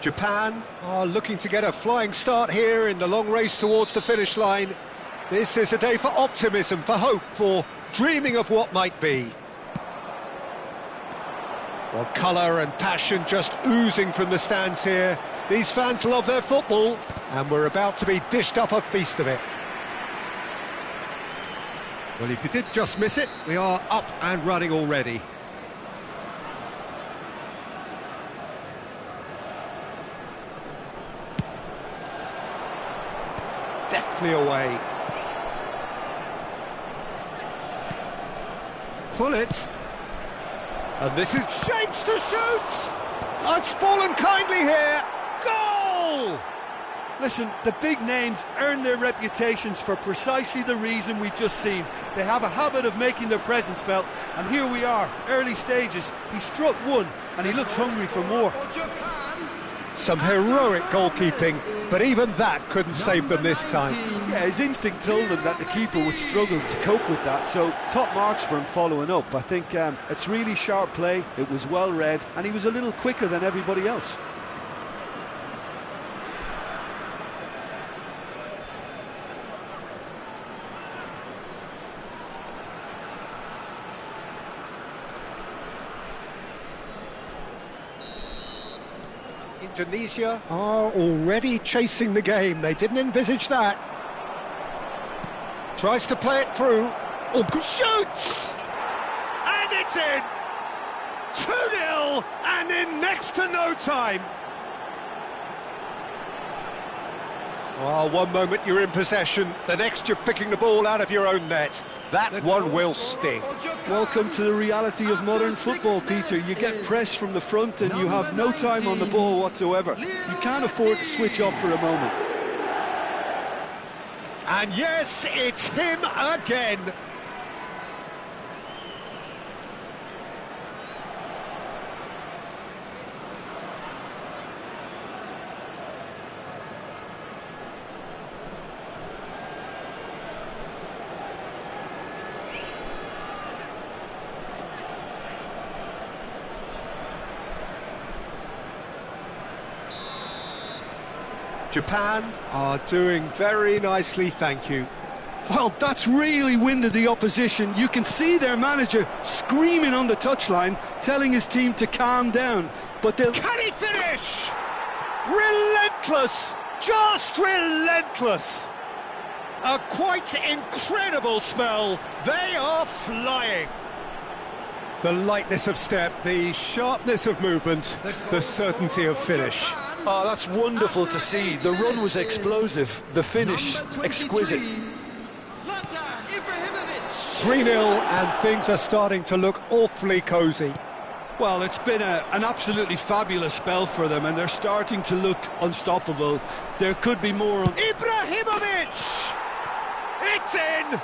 Japan are looking to get a flying start here in the long race towards the finish line. This is a day for optimism, for hope, for dreaming of what might be. Well, colour and passion just oozing from the stands here. These fans love their football, and we're about to be dished up a feast of it. Well, if you did just miss it, we are up and running already. Deftly away. Full it. And this is shapes to shoot! It's fallen kindly here. Goal! Listen, the big names earn their reputations for precisely the reason we've just seen. They have a habit of making their presence felt, and here we are, early stages. He struck one, and he looks hungry for more. Some heroic goalkeeping, but even that couldn't save them this time. Yeah, his instinct told him that the keeper would struggle to cope with that, so top marks for him following up. I think it's really sharp play, it was well read, and he was a little quicker than everybody else. Indonesia are already chasing the game. They didn't envisage that. Tries to play it through. Oh, shoots! And it's in! 2-0 and in next to no time. Well, one moment you're in possession, the next you're picking the ball out of your own net. That one will sting. Welcome to the reality of modern football, Peter. You get pressed from the front and you have no time on the ball whatsoever. You can't afford to switch off for a moment. And yes, it's him again. Japan are doing very nicely, thank you. Well, that's really winded the opposition. You can see their manager screaming on the touchline, telling his team to calm down. But they'll... Can he finish? Relentless! Just relentless! A quite incredible spell. They are flying. The lightness of step, the sharpness of movement, the certainty of finish. Oh, that's wonderful to see. The run was explosive, the finish exquisite. 3-0 and things are starting to look awfully cosy. Well, it's been an absolutely fabulous spell for them, and they're starting to look unstoppable. There could be more. Ibrahimovic! It's in!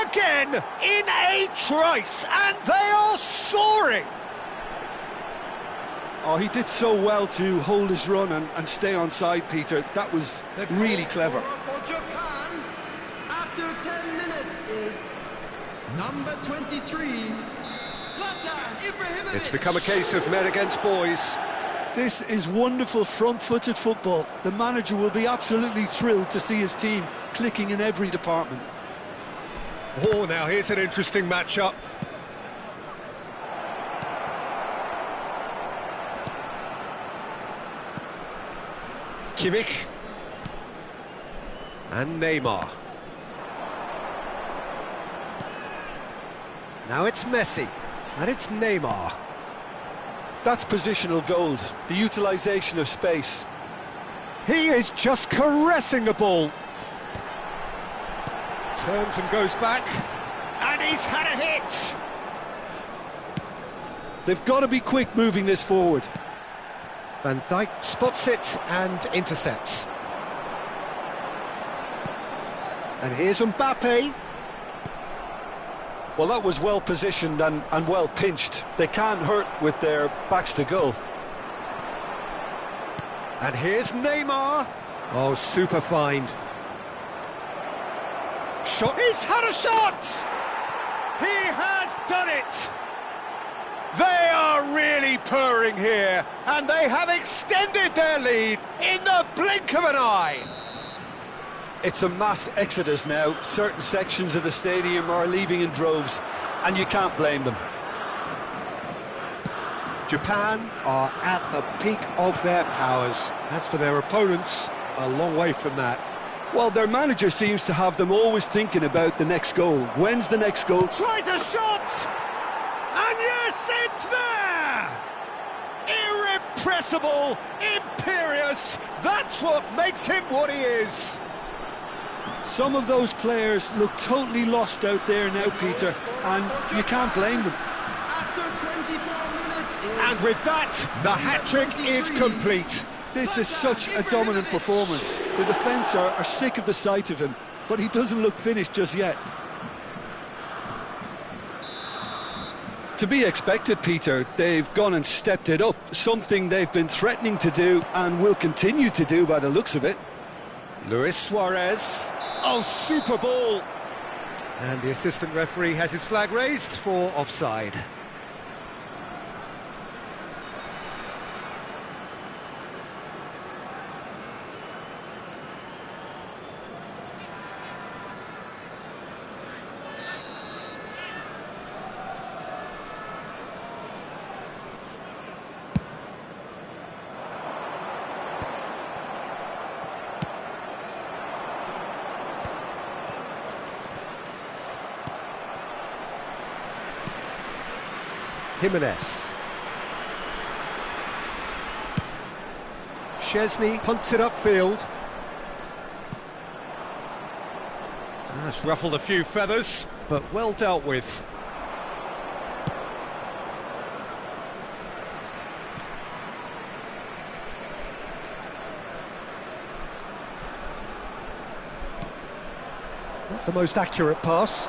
Again, in a trice, and they are soaring! Oh, he did so well to hold his run and stay on side, Peter. That was really clever. For Japan, after 10 minutes, is number 23, Zlatan Ibrahimovic. It's become a case of men against boys. This is wonderful front-footed football. The manager will be absolutely thrilled to see his team clicking in every department. Oh, now here's an interesting matchup. Kimmich and Neymar. Now it's Messi and it's Neymar. That's positional gold, the utilisation of space. He is just caressing the ball. Turns and goes back, and he's had a hit. They've got to be quick moving this forward. Van Dijk spots it and intercepts. And here's Mbappe. Well, that was well positioned and well pinched. They can't hurt with their backs to goal. And here's Neymar. Oh, super find. Shot. He's had a shot! He has done it! They are really purring here, and they have extended their lead in the blink of an eye. It's a mass exodus now. Certain sections of the stadium are leaving in droves, and you can't blame them. Japan are at the peak of their powers. As for their opponents, a long way from that. Well, their manager seems to have them always thinking about the next goal. When's the next goal? Tries a shot! And yes, it's there! Irrepressible, imperious, that's what makes him what he is. Some of those players look totally lost out there now, Peter, and you can't blame them. After 24 minutes is And with that, the hat-trick is complete. This is such a dominant performance. The defence are sick of the sight of him, but he doesn't look finished just yet. To be expected, Peter. They've gone and stepped it up, something they've been threatening to do and will continue to do by the looks of it. Luis Suarez. Oh, super ball. And the assistant referee has his flag raised for offside. Jimenez. Chesney punts it upfield. That's ruffled a few feathers, but well dealt with. Not the most accurate pass.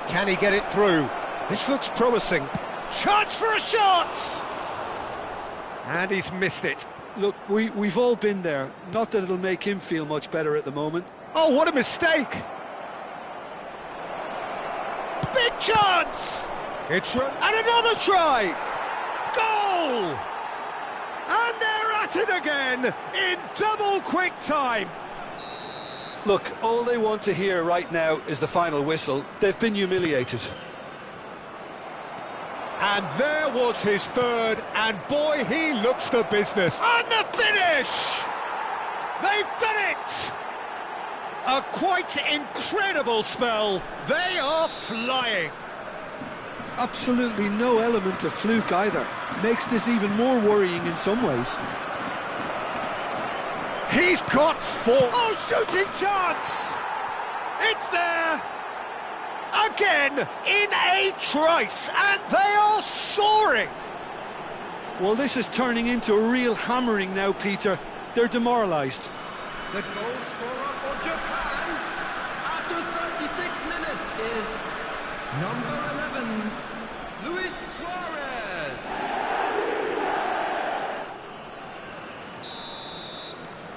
Can he get it through? This looks promising. Chance for a shot! And he's missed it. Look, we've all been there. Not that it'll make him feel much better at the moment. Oh, what a mistake! Big chance! It's run. And another try! Goal! And they're at it again in double quick time. Look, all they want to hear right now is the final whistle. They've been humiliated. And there was his third, and boy, he looks the business. And the finish! They've done it! A quite incredible spell. They are flying. Absolutely no element of fluke either. Makes this even more worrying in some ways. He's got four. Oh, shooting chance! It's there! Again, in a trice, and they are soaring! Well, this is turning into a real hammering now, Peter. They're demoralised. the goal scorer for Japan after 36 minutes is number 11, Luis Suarez.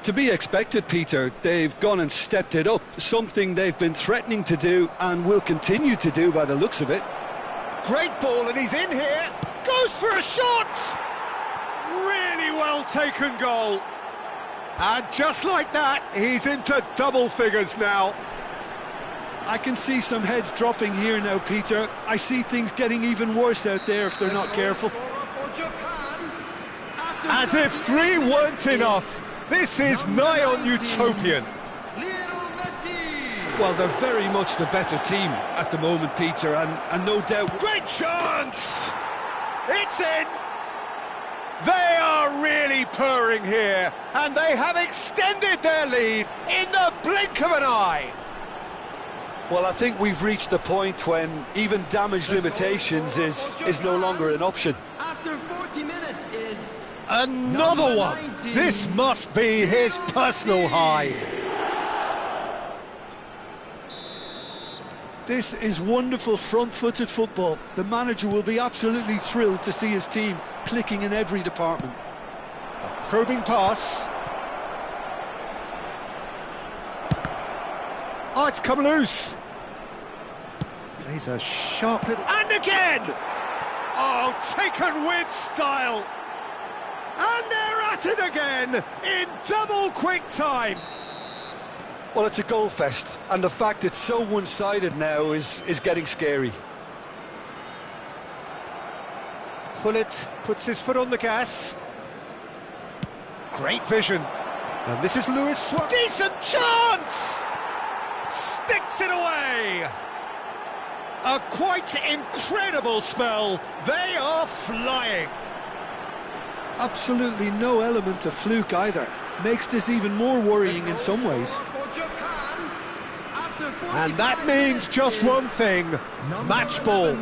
To be expected, Peter. They've gone and stepped it up, something they've been threatening to do and will continue to do by the looks of it. Great ball, and he's in here. Goes for a shot! Really well taken goal. And just like that, he's into double figures now. I can see some heads dropping here now, Peter. I see things getting even worse out there if they're not careful. As if three weren't enough. This is nigh on utopian. Well, they're very much the better team at the moment, Peter, and no doubt... Great chance! It's in! They are really purring here, and they have extended their lead in the blink of an eye. Well, I think we've reached the point when even damage limitations is no longer an option. After 40 minutes is Another one! This must be his personal high. This is wonderful front-footed football. The manager will be absolutely thrilled to see his team clicking in every department. A probing pass. Oh, it's come loose. He's a sharp little... And again! Oh, taken with style. And they're at it again in double quick time. Well, it's a goal fest, and the fact it's so one-sided now is getting scary. Pullet puts his foot on the gas. Great vision. And this is Luis Suarez. Decent chance! Sticks it away! A quite incredible spell. They are flying. Absolutely no element of fluke either. Makes this even more worrying in some ways. And that means just one thing, match ball.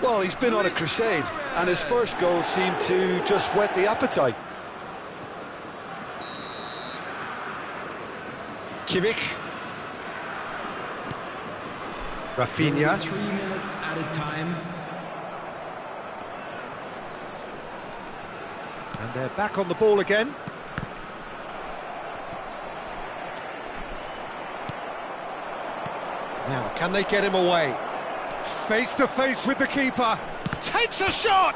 Well, he's been on a crusade, and his first goal seemed to just whet the appetite. Kimmich. Rafinha. 3 minutes at a time. And they're back on the ball again. Now, can they get him away? Face to face with the keeper. Takes a shot!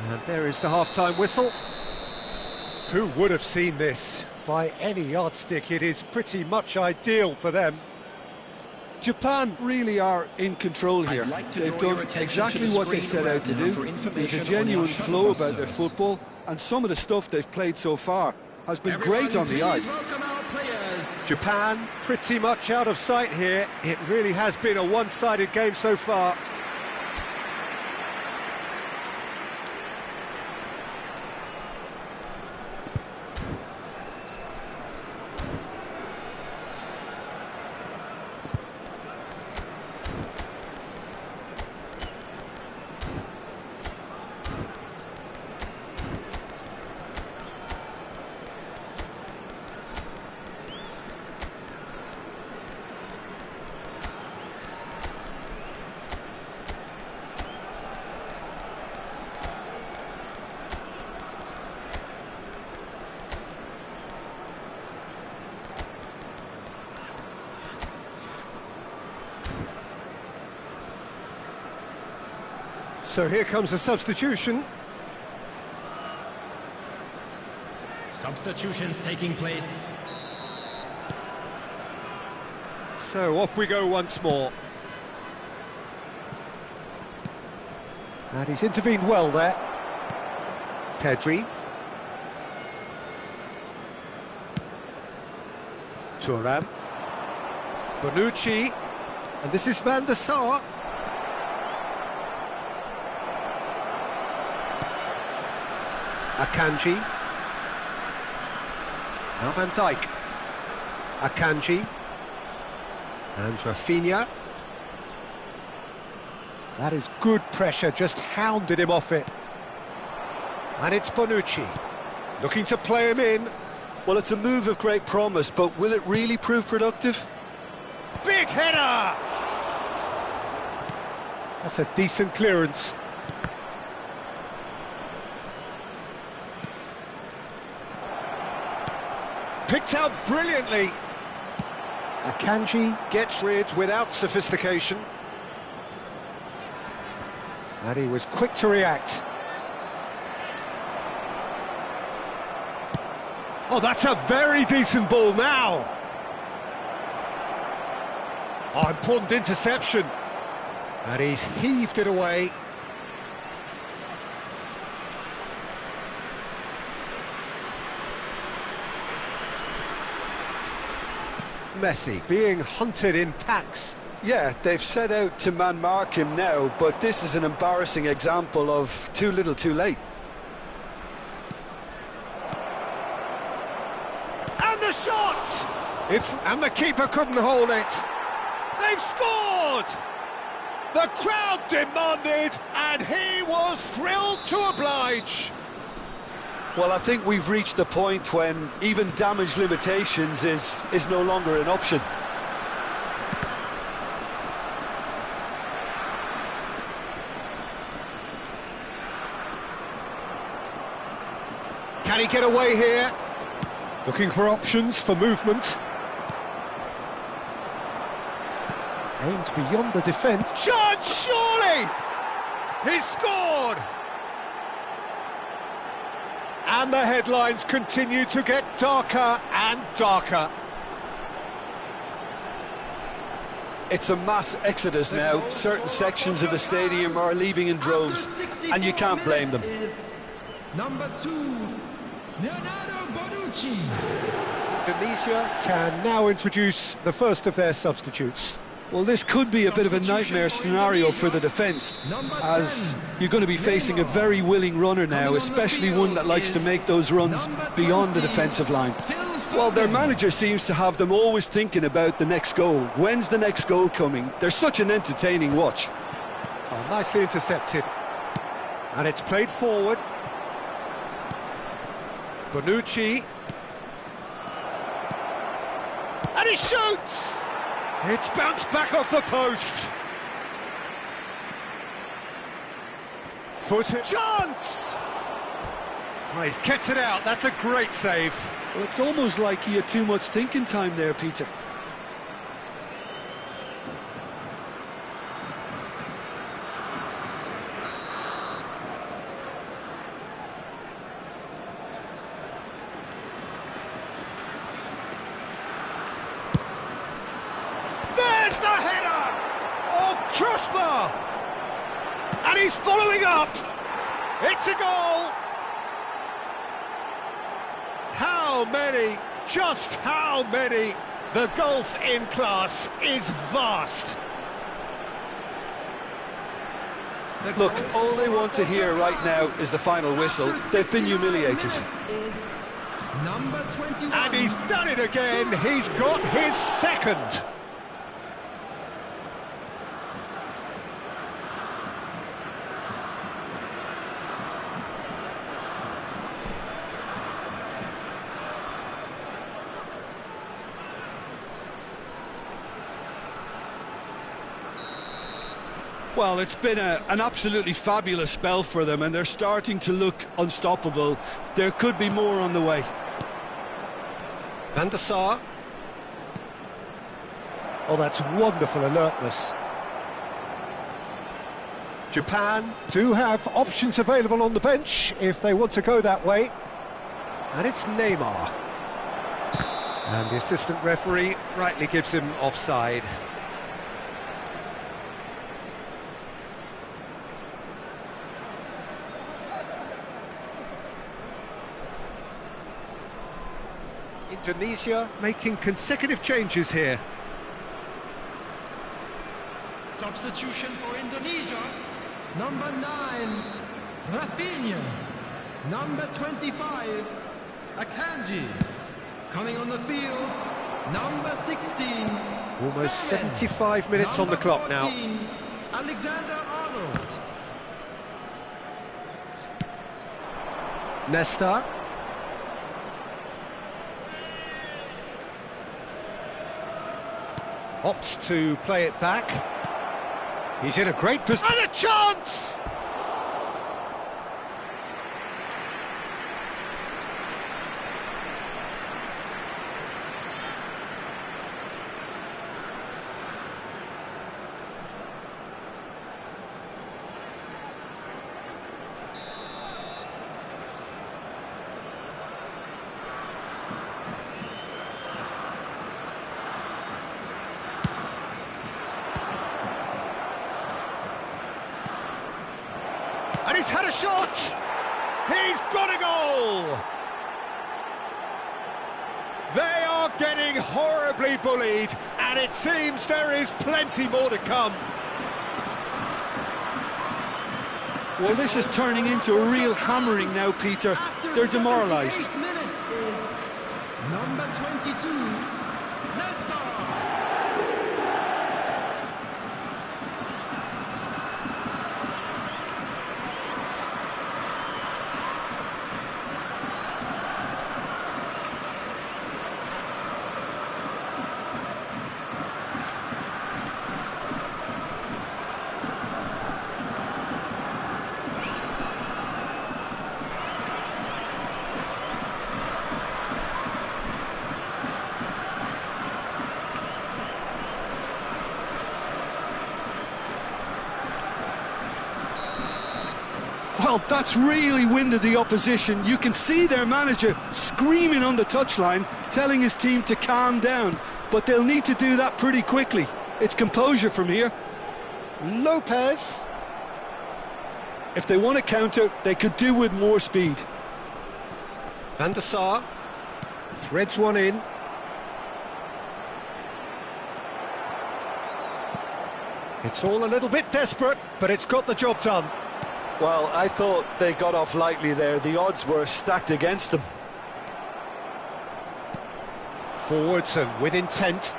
And there is the half-time whistle. Who would have seen this? By any yardstick, it is pretty much ideal for them. Japan really are in control here. They've done exactly what they set out to do. There's a genuine flow about their football, and some of the stuff they've played so far has been great on the eye. Japan pretty much out of sight here. It really has been a one-sided game so far. So here comes a substitution. Substitutions taking place. So off we go once more. And he's intervened well there. Pedri. Thuram. Bonucci. And this is Van der Sar. Akanji. Now Van Dijk. Akanji. And Rafinha. That is good pressure, just hounded him off it. And it's Bonucci, looking to play him in. Well, it's a move of great promise, but will it really prove productive? Big header! That's a decent clearance. Picked out brilliantly. Akanji gets rid without sophistication. And he was quick to react. Oh, that's a very decent ball now. Oh, important interception. And he's heaved it away. Messi being hunted in packs. Yeah, they've set out to man-mark him now, but this is an embarrassing example of too little too late. And the shot! And the keeper couldn't hold it. They've scored! The crowd demanded, and he was thrilled to oblige. Well, I think we've reached the point when even damage limitations is no longer an option. Can he get away here? Looking for options for movement. Aimed beyond the defence. Chance, surely! He's scored! And the headlines continue to get darker and darker. It's a mass exodus now. Certain sections of the stadium are leaving in droves, and you can't blame them. Number 2, Leonardo Bonucci. Indonesia can now introduce the first of their substitutes. Well, this could be a bit of a nightmare scenario for the defence, as you're going to be facing a very willing runner now, especially one that likes to make those runs beyond the defensive line. Well, their manager seems to have them always thinking about the next goal. When's the next goal coming? They're such an entertaining watch. Oh, nicely intercepted. And it's played forward. Bonucci. And he shoots! It's bounced back off the post. Footed. Chance! Oh, he's kept it out. That's a great save. Well, it's almost like he had too much thinking time there, Peter. There's the header! Oh, crossbar! And he's following up! It's a goal! How many, just how many? The gulf in class is vast. Look, all they want to hear right now is the final whistle. They've been humiliated. Number 21. And he's done it again. He's got his second. Well, it's been an absolutely fabulous spell for them, and they're starting to look unstoppable. There could be more on the way. Van der Sar. Oh, that's wonderful alertness. Japan do have options available on the bench if they want to go that way. And it's Neymar. And the assistant referee rightly gives him offside. Indonesia making consecutive changes here. Substitution for Indonesia. Number 9, Rafinha. Number 25, Akanji. Coming on the field, number 16. Almost 75 minutes on the clock now. Alexander-Arnold. Nesta. Opts to play it back. He's in a great position. And a chance! And he's had a shot! He's got a goal! They are getting horribly bullied, and it seems there is plenty more to come. Well, this is turning into a real hammering now, Peter. They're demoralised. Minutes is number 22, Nesta. Well, that's really winded the opposition. You can see their manager screaming on the touchline, telling his team to calm down. But they'll need to do that pretty quickly. It's composure from here. Lopez. If they want to counter, they could do with more speed. Van der Sar threads one in. It's all a little bit desperate, but it's got the job done. Well, I thought they got off lightly there. The odds were stacked against them. Forwards and with intent.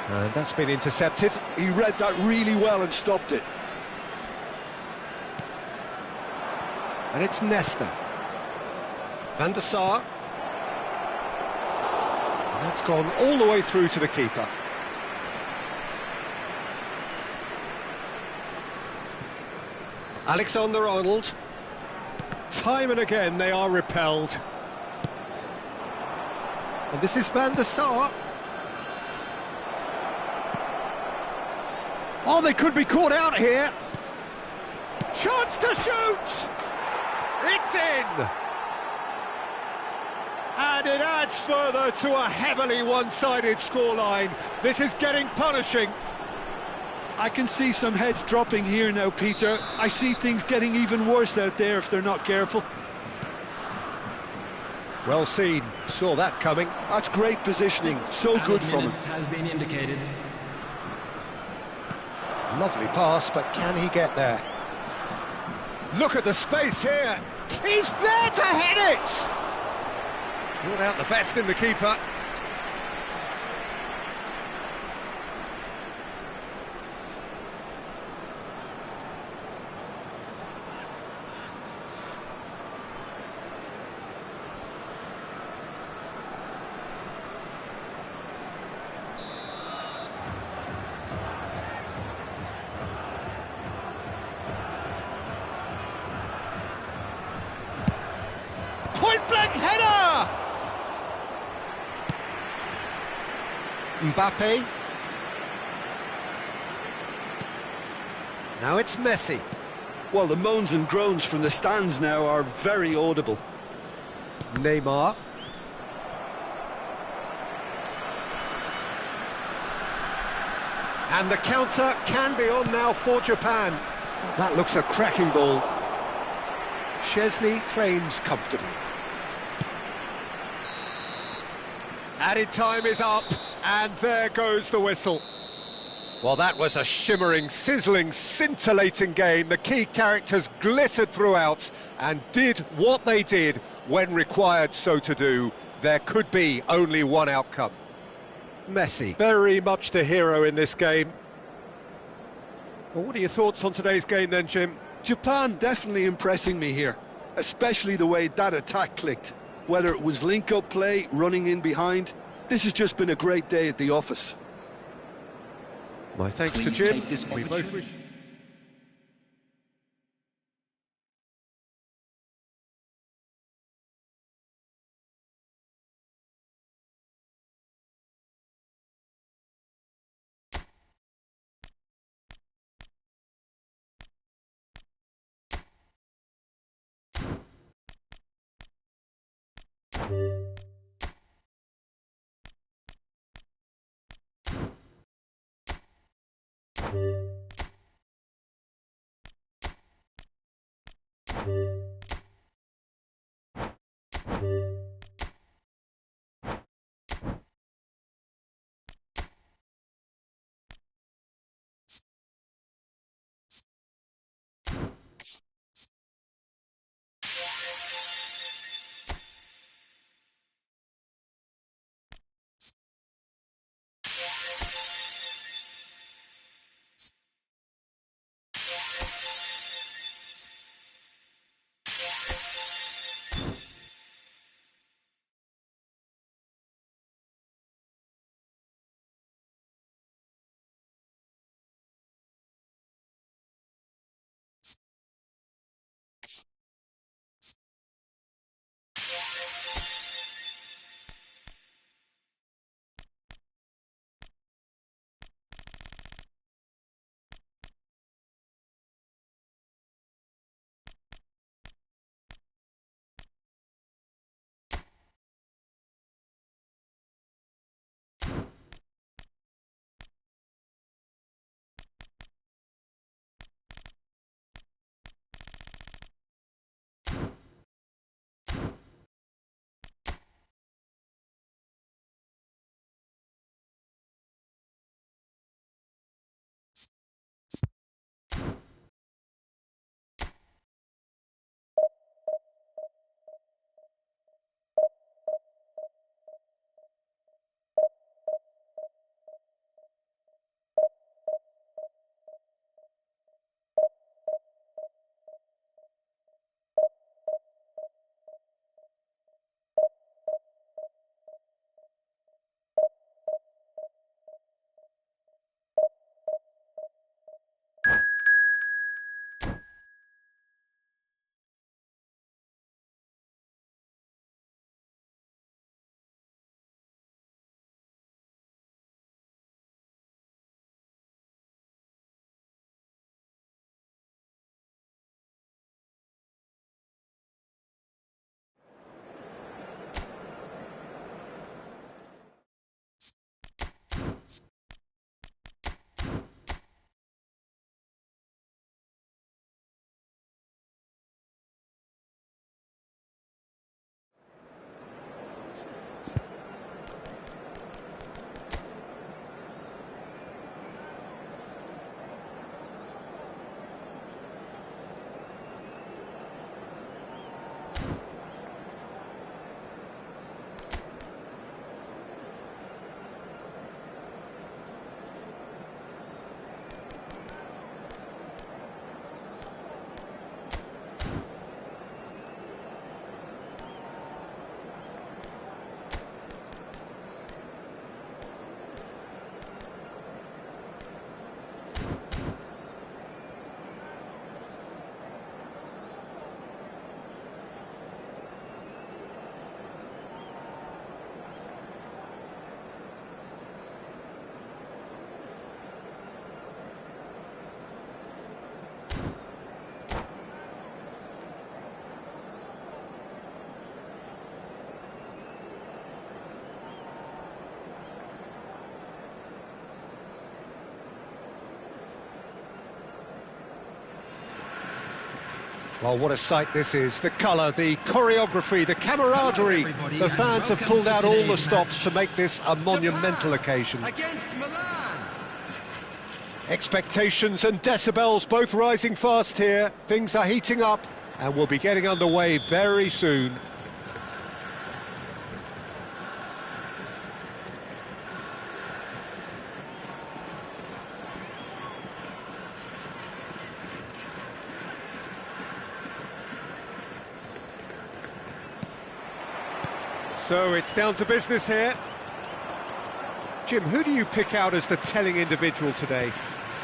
And that's been intercepted. He read that really well and stopped it. And it's Nesta. Van der Sar. And that's gone all the way through to the keeper. Alexander-Arnold. Time and again they are repelled. And this is Van der Sar. Oh, they could be caught out here. Chance to shoot! It's in! And it adds further to a heavily one-sided scoreline. This is getting punishing. I can see some heads dropping here now, Peter. I see things getting even worse out there if they're not careful. Well seen, saw that coming. That's great positioning, so good from him. Has been indicated. Lovely pass, but can he get there? Look at the space here. He's there to hit it! Brought out the best in the keeper. Point-blank header! Mbappe. Now it's Messi. Well, the moans and groans from the stands now are very audible. Neymar. And the counter can be on now for Japan. Oh, that looks a cracking ball. Szczesny claims comfortably. Added time is up, and there goes the whistle. Well, that was a shimmering, sizzling, scintillating game. The key characters glittered throughout and did what they did when required so to do. There could be only one outcome. Messi, very much the hero in this game. Well, what are your thoughts on today's game then, Jim? Japan definitely impressing me here, especially the way that attack clicked. Whether it was link-up play, running in behind, this has just been a great day at the office. My thanks to Please Jim. take this We both wish... Well, what a sight this is. The colour, the choreography, the camaraderie. The fans have pulled out all the stops to make this a monumental occasion. Against Milan. Expectations and decibels both rising fast here. Things are heating up and we'll be getting underway very soon. So it's down to business here. Jim, who do you pick out as the telling individual today?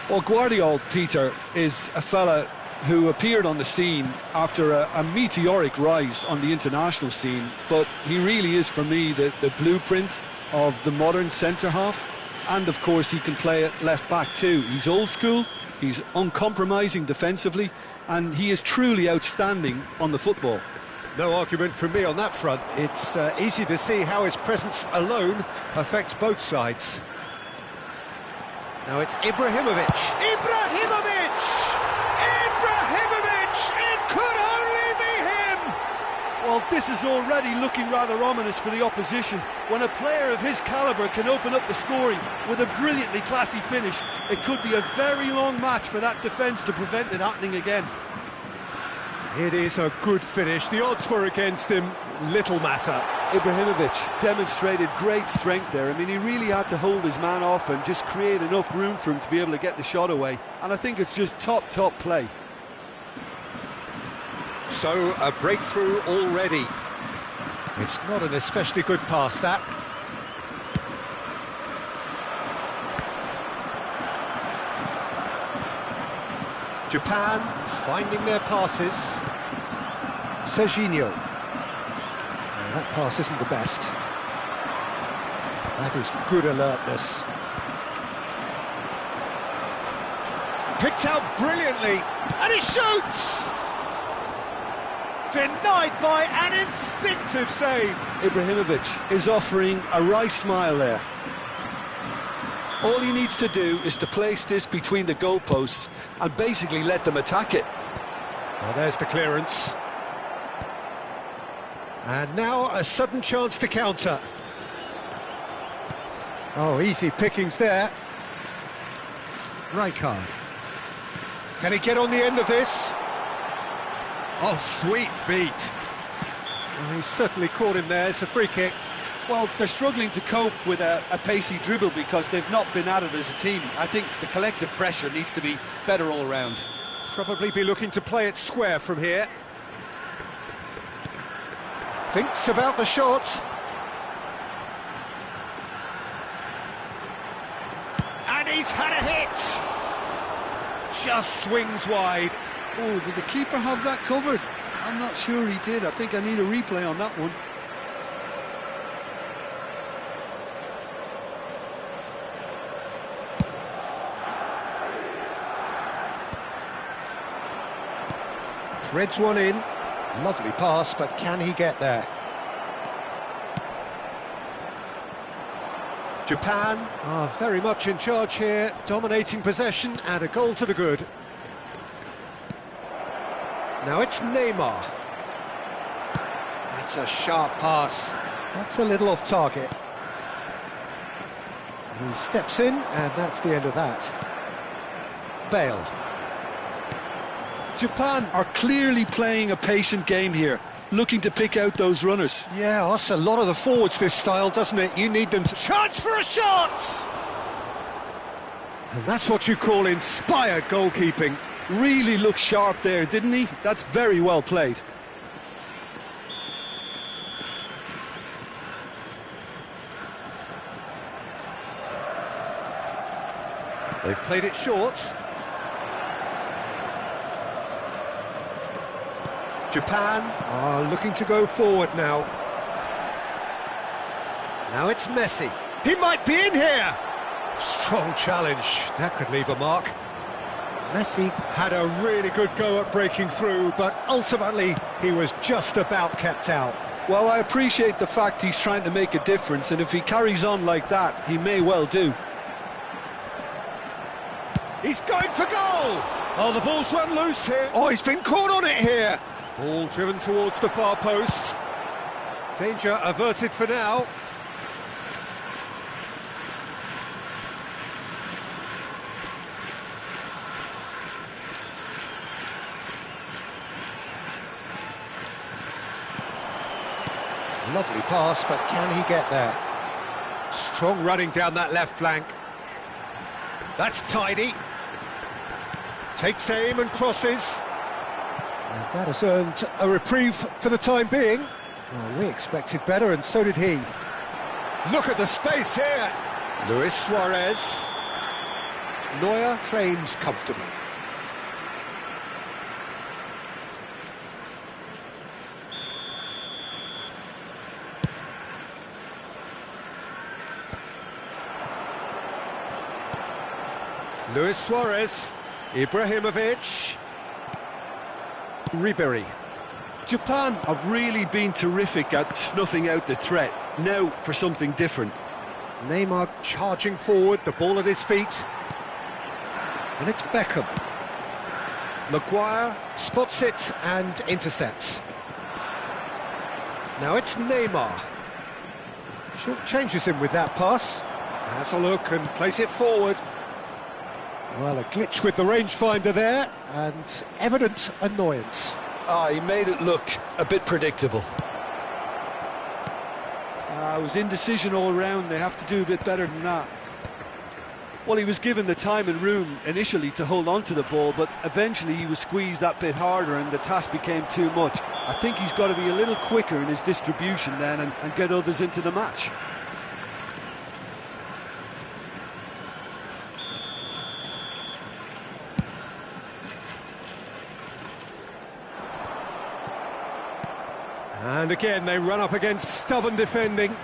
Well, Guardiola, Peter, is a fella who appeared on the scene after a meteoric rise on the international scene, but he really is, for me, the blueprint of the modern centre-half, and of course he can play at left-back too. He's old school, he's uncompromising defensively, and he is truly outstanding on the football. No argument from me on that front. It's easy to see how his presence alone affects both sides. Now it's Ibrahimovic. Ibrahimovic! Ibrahimovic! It could only be him! Well, this is already looking rather ominous for the opposition. When a player of his calibre can open up the scoring with a brilliantly classy finish, it could be a very long match for that defence to prevent it happening again. It is a good finish. The odds were against him. Little matter. Ibrahimovic demonstrated great strength there. I mean, he really had to hold his man off and just create enough room for him to be able to get the shot away. And I think it's just top play. So, a breakthrough already. It's not an especially good pass, that. Japan finding their passes. Serginho. That pass isn't the best. That is good alertness. Picked out brilliantly, and he shoots! Denied by an instinctive save. Ibrahimovic is offering a wry smile there. All he needs to do is to place this between the goalposts and basically let them attack it. Well, there's the clearance. And now a sudden chance to counter. Oh, easy pickings there. Rijkaard. Can he get on the end of this? Oh, sweet feet. Well, he's certainly caught him there. It's a free kick. Well, they're struggling to cope with a pacey dribble because they've not been at it as a team. I think the collective pressure needs to be better all around. Probably be looking to play it square from here. Thinks about the shot. And he's had a hit. Just swings wide. Oh, did the keeper have that covered? I'm not sure he did. I think I need a replay on that one. Threads one in. Lovely pass, but can he get there? Japan are very much in charge here, dominating possession and a goal to the good. Now it's Neymar. That's a sharp pass. That's a little off target. He steps in, and that's the end of that. Bale. Japan are clearly playing a patient game here, looking to pick out those runners. Yeah, that's a lot of the forwards, this style, doesn't it? You need them to... Chance for a shot! And that's what you call inspired goalkeeping. Really looked sharp there, didn't he? That's very well played. They've played it short. Japan are looking to go forward now. Now it's Messi. He might be in here! Strong challenge. That could leave a mark. Messi had a really good go at breaking through, but ultimately he was just about kept out. Well, I appreciate the fact he's trying to make a difference, and if he carries on like that, he may well do. He's going for goal! Oh, the ball's run loose here. Oh, he's been caught on it here. Ball driven towards the far post. Danger averted for now. Lovely pass, but can he get there? Strong running down that left flank. That's tidy. Takes aim and crosses. And that has earned a reprieve for the time being. Well, we expected better, and so did he. Look at the space here. Luis Suarez. Neuer claims comfortably. Luis Suarez, Ibrahimovic, Ribery. Japan have really been terrific at snuffing out the threat. Now for something different. Neymar charging forward, the ball at his feet. And it's Beckham. Maguire spots it and intercepts. Now it's Neymar. Short changes him with that pass. Has a look and plays it forward. Well, a glitch with the rangefinder there, and evident annoyance. He made it look a bit predictable. It was indecision all round. They have to do a bit better than that. Well, he was given the time and room initially to hold on to the ball, but eventually he was squeezed that bit harder and the task became too much. I think he's got to be a little quicker in his distribution then and get others into the match. And again, they run up against stubborn defending.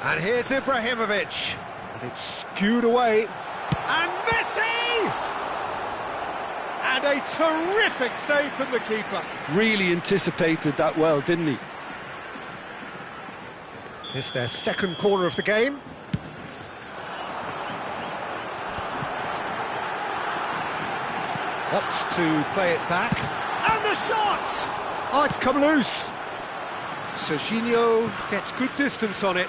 And here's Ibrahimovic. And it's skewed away. And Messi! And a terrific save from the keeper. Really anticipated that well, didn't he? It's their second corner of the game. Opts to play it back. And the shot! Oh, it's come loose. Serginho gets good distance on it.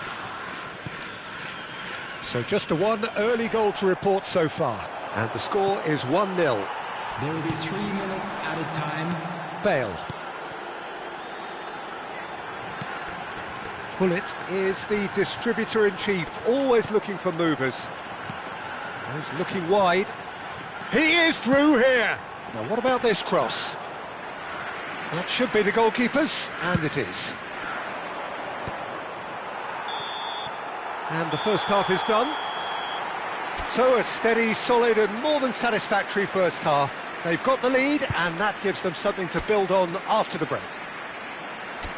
So just the one early goal to report so far. And the score is 1-0. There will be 3 minutes added time. Bale. Hullet is the distributor-in-chief, always looking for movers. Goes looking wide. He is through here. Now what about this cross? That should be the goalkeeper's, and it is. And the first half is done. So a steady, solid and more than satisfactory first half. They've got the lead and that gives them something to build on after the break.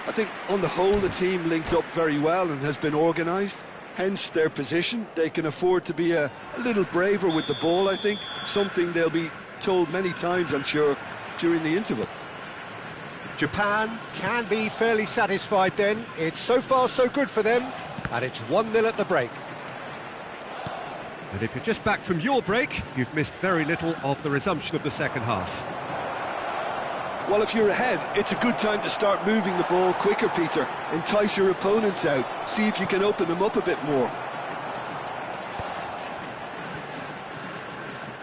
I think on the whole the team linked up very well and has been organised. Hence their position. They can afford to be a little braver with the ball, I think. Something they'll be told many times, I'm sure, during the interval. Japan can be fairly satisfied then. It's so far so good for them. And it's 1-0 at the break. And if you're just back from your break, you've missed very little of the resumption of the second half. Well, if you're ahead, it's a good time to start moving the ball quicker, Peter. Entice your opponents out. See if you can open them up a bit more.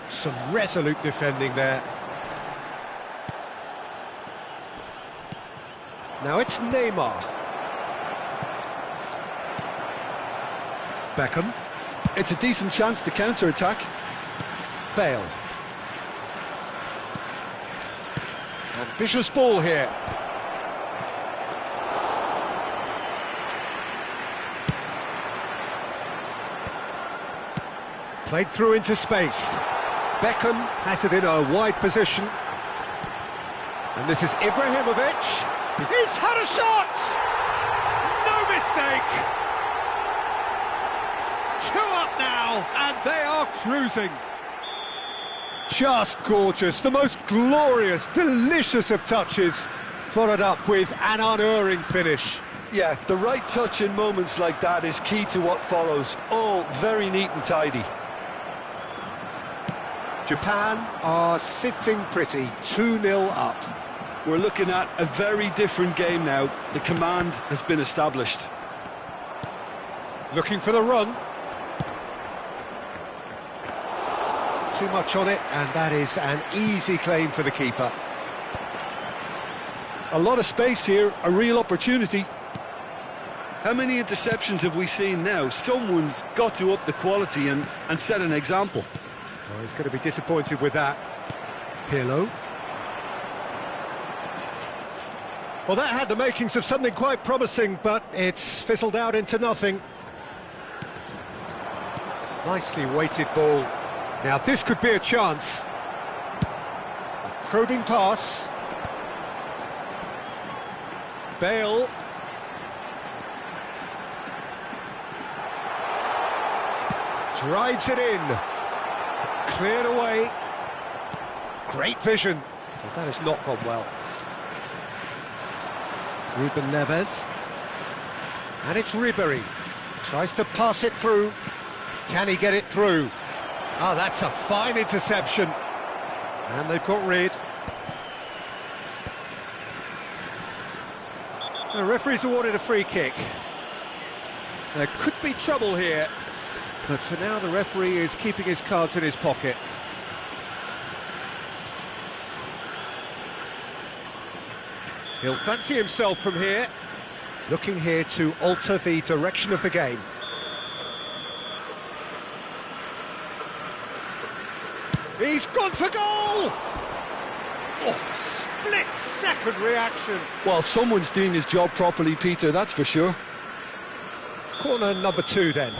Some resolute defending there. Now it's Neymar. Beckham. It's a decent chance to counter-attack. Bale. Ambitious ball here. Played through into space. Beckham has it in a wide position. And this is Ibrahimovic. He's had a shot! No mistake! 2 up now, and they are cruising. Just gorgeous, the most glorious, delicious of touches, followed up with an unerring finish. Yeah, the right touch in moments like that is key to what follows. All very neat and tidy. Japan are sitting pretty, 2-0 up. We're looking at a very different game now. The command has been established. Looking for the run. Too much on it, and that is an easy claim for the keeper. A lot of space here, a real opportunity. How many interceptions have we seen now? Someone's got to up the quality and set an example. Oh, he's going to be disappointed with that. Pirlo. Well, that had the makings of something quite promising, but it's fizzled out into nothing. Nicely weighted ball. Now, this could be a chance. A probing pass. Bale. Drives it in. Cleared away. Great vision. Well, that has not gone well. Ruben Neves. And it's Ribery. Tries to pass it through. Can he get it through? Oh, that's a fine interception. And they've got rid. The referee's awarded a free kick. There could be trouble here. But for now, the referee is keeping his cards in his pocket. He'll fancy himself from here. Looking here to alter the direction of the game. He's gone for goal! Oh, split-second reaction. Well, someone's doing his job properly, Peter, that's for sure. Corner number 2 then.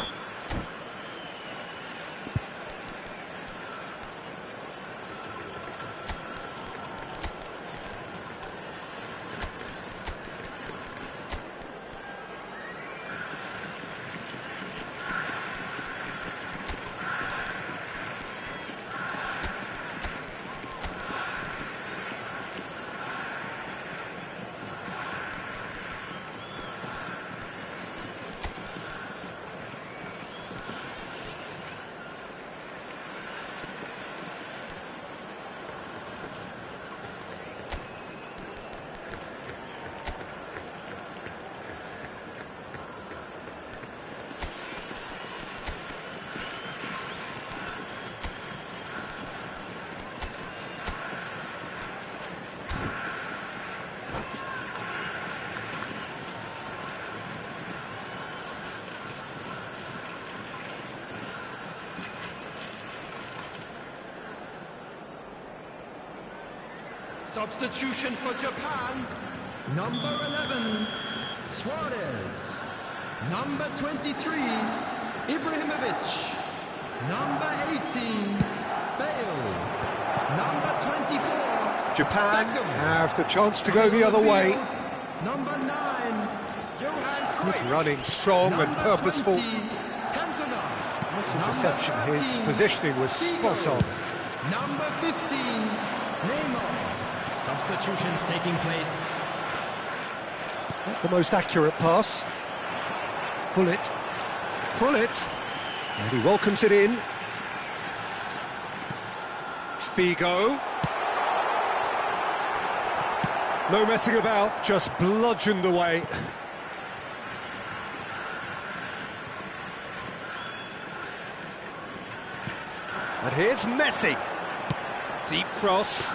Substitution for Japan, number 11, Suarez. Number 23, Ibrahimovic. Number 18, Bale. Number 24, Japan Beckham. have the chance to go the other way. Number 9, Johan Good Cruyff. running, strong and Number purposeful. 20, Cantona. This interception, Number his 13, positioning was spot Figo. on. Number 15, Neymar. Substitutions taking place. Not the most accurate pass. Pull it. And he welcomes it in. Figo. No messing about, just bludgeoned away. And here's Messi. Deep cross.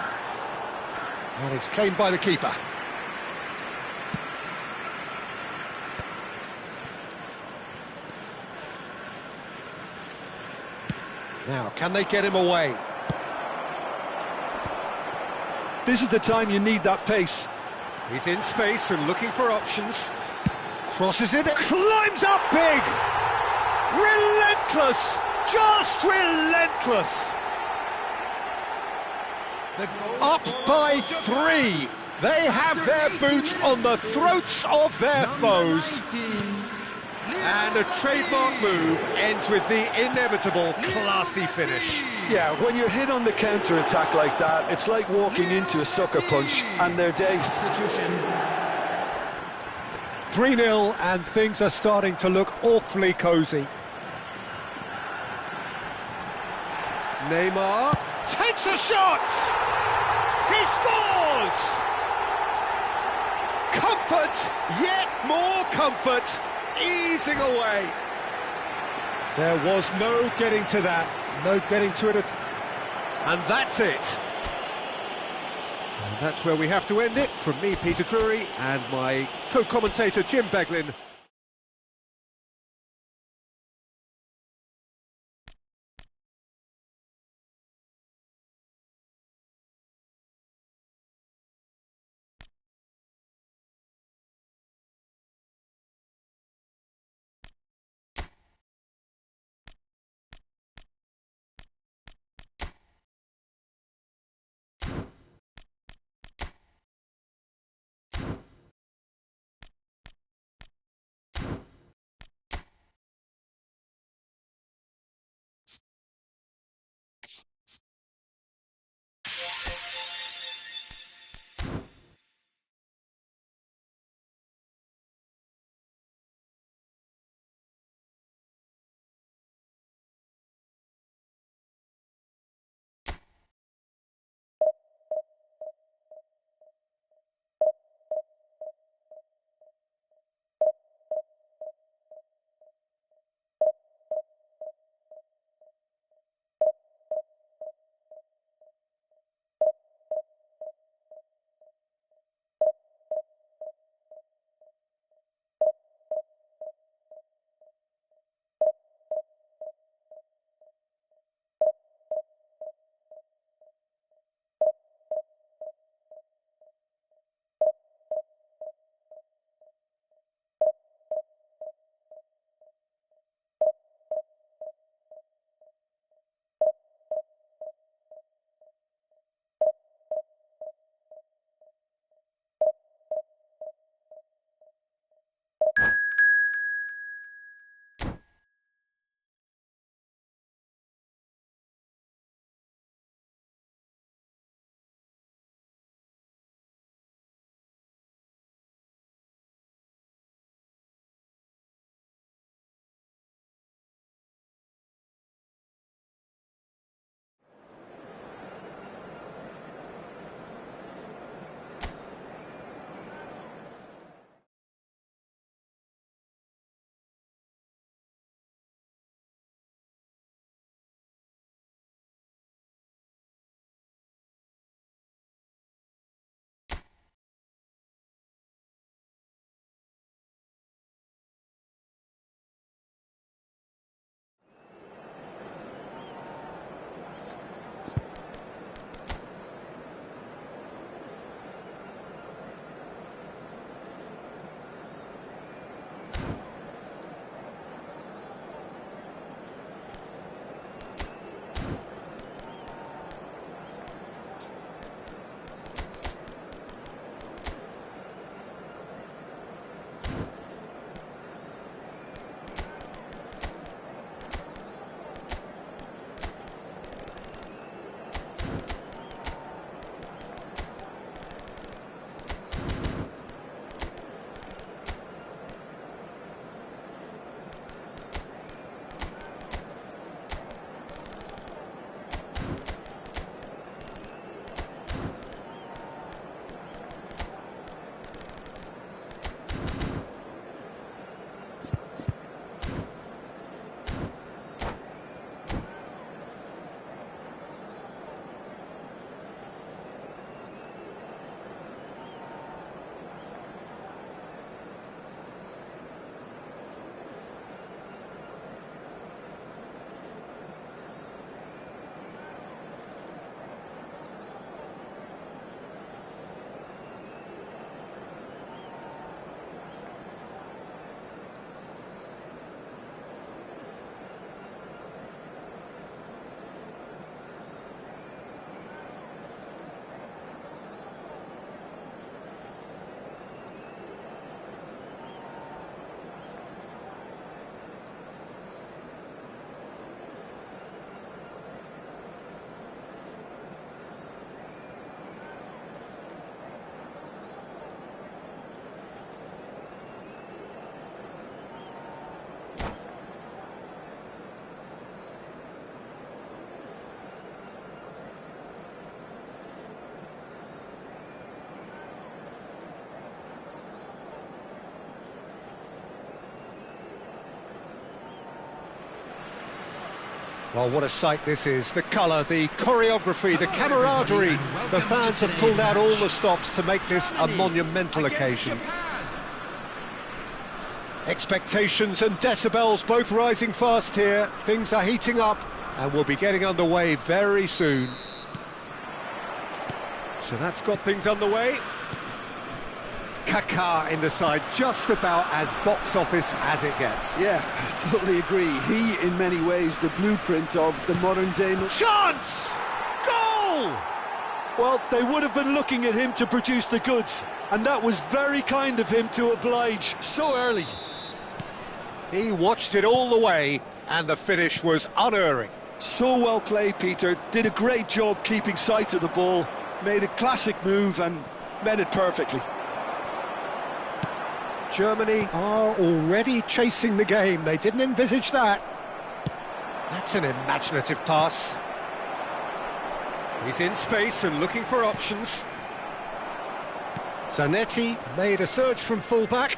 And it's claimed by the keeper. Now, can they get him away? This is the time you need that pace. He's in space and looking for options. Crosses it, climbs up big! Relentless! Just relentless! Up by 3. They have their boots on the throats of their foes. And a trademark move ends with the inevitable classy finish. Yeah, when you're hit on the counter-attack like that, it's like walking into a sucker punch, and they're dazed. 3-0, and things are starting to look awfully cosy. Neymar, takes a shot! He scores! Comfort, yet more comfort, easing away. There was no getting to that, no getting to it And that's it. And that's where we have to end it. From me, Peter Drury, and my co-commentator, Jim Beglin. Well, what a sight this is. The colour, the choreography, the camaraderie. The fans have pulled out all the stops to make this a monumental occasion. Expectations and decibels both rising fast here. Things are heating up and we'll be getting underway very soon. So that's got things underway. Kaká in the side, just about as box office as it gets. Yeah, I totally agree. He, in many ways, the blueprint of the modern day... Chance! Goal! Well, they would have been looking at him to produce the goods, and that was very kind of him to oblige so early. He watched it all the way, and the finish was unerring. So well played, Peter. Did a great job keeping sight of the ball, made a classic move and met it perfectly. Germany are already chasing the game. They didn't envisage that. That's an imaginative pass. He's in space and looking for options. Zanetti made a surge from full-back,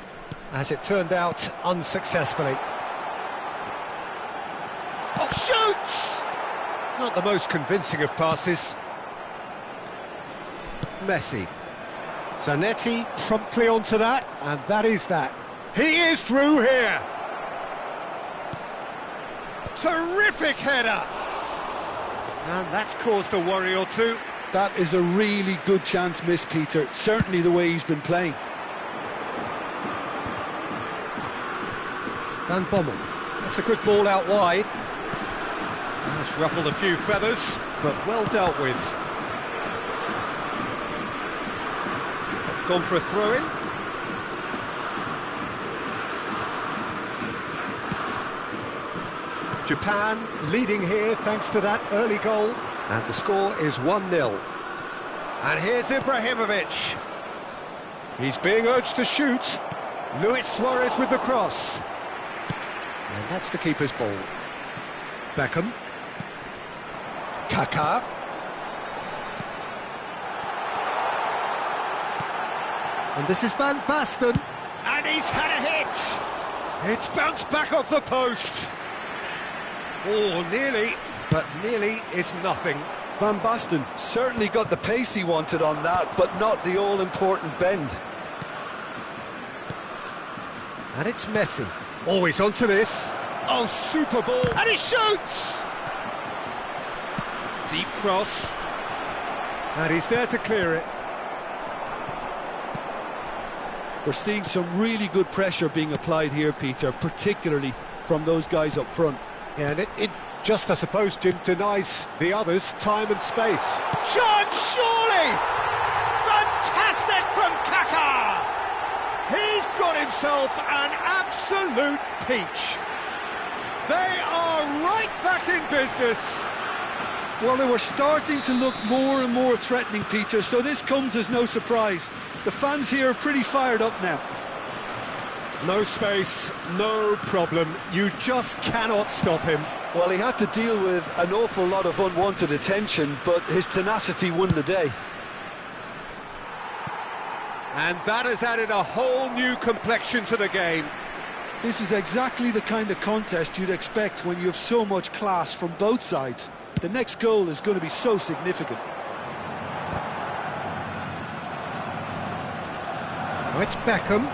as it turned out unsuccessfully. Oh, shoots! Not the most convincing of passes. Messi. Zanetti promptly onto that, and that is that. He is through here. Terrific header. And that's caused a worry or two. That is a really good chance missed, Peter. Certainly the way he's been playing. Van Bommel. That's a good ball out wide. That's ruffled a few feathers, But well dealt with. it's gone for a throw-in. Japan leading here thanks to that early goal. And the score is 1-0. And here's Ibrahimovic. He's being urged to shoot. Luis Suarez with the cross. And that's the keeper's ball. Beckham. Kaká. And this is Van Basten. And he's had a hit. It's bounced back off the post. Oh, nearly, but nearly is nothing. Van Basten certainly got the pace he wanted on that, but not the all-important bend. And it's Messi. Oh, he's onto this. Oh, super ball. And he shoots! Deep cross. And he's there to clear it. We're seeing some really good pressure being applied here, Peter, particularly from those guys up front. Yeah, and it just, I suppose, Jim, denies the others time and space. Chance, surely! Fantastic from Kaká! He's got himself an absolute peach. They are right back in business. Well, they were starting to look more and more threatening, Peter, so this comes as no surprise. The fans here are pretty fired up now. No space, no problem. You just cannot stop him. Well, he had to deal with an awful lot of unwanted attention, but his tenacity won the day. And that has added a whole new complexion to the game. This is exactly the kind of contest you'd expect when you have so much class from both sides. The next goal is going to be so significant. Oh, it's Beckham.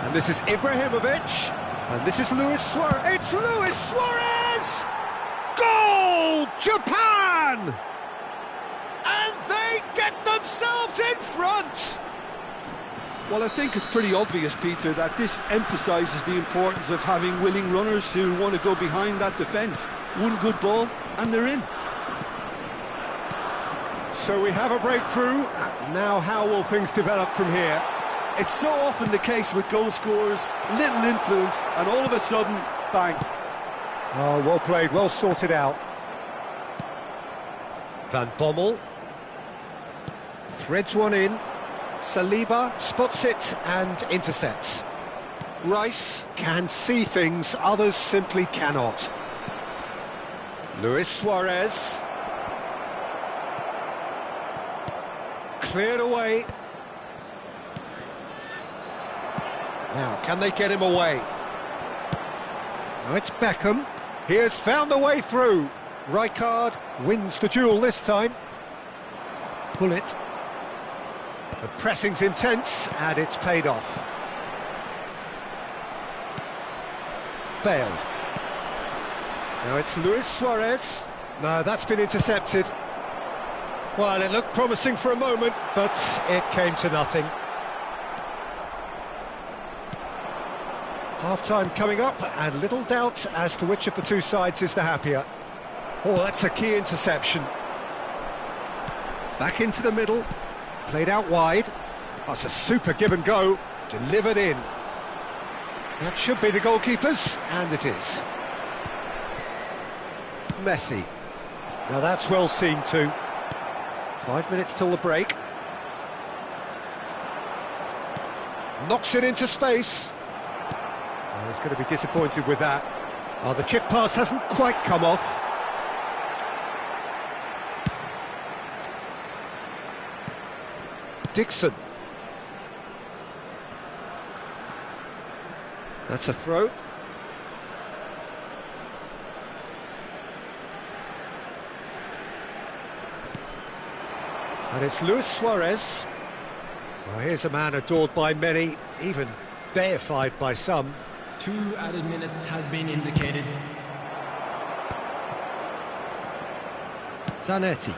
And this is Ibrahimovic. And this is Luis Suarez. It's Luis Suarez! Goal! Japan! And they get themselves in front! Well, I think it's pretty obvious, Peter, that this emphasises the importance of having willing runners who want to go behind that defence. One good ball, and they're in. So we have a breakthrough. Now how will things develop from here? It's so often the case with goal scorers, little influence, and all of a sudden, bang. Oh, well played, well sorted out. Van Bommel. Threads one in. Saliba spots it and intercepts. Rice can see things others simply cannot. Luis Suarez. Cleared away. Now, can they get him away? Oh, it's Beckham. He has found the way through. Rijkaard wins the duel this time. Pull it. The pressing's intense, and it's paid off. Bale. Now it's Luis Suarez. No, that's been intercepted. Well, it looked promising for a moment, but it came to nothing. Half-time coming up, and little doubt as to which of the two sides is the happier. Oh, that's a key interception. Back into the middle, played out wide. That's a super give and go, delivered in. That should be the goalkeeper's, and it is. Messi. Now that's well seen too. 5 minutes till the break. Knocks it into space. Oh, he's going to be disappointed with that. Oh, the chip pass hasn't quite come off. Dixon. That's a throw. And it's Luis Suarez. Well, here's a man adored by many, even deified by some. 2 added minutes has been indicated. Zanetti.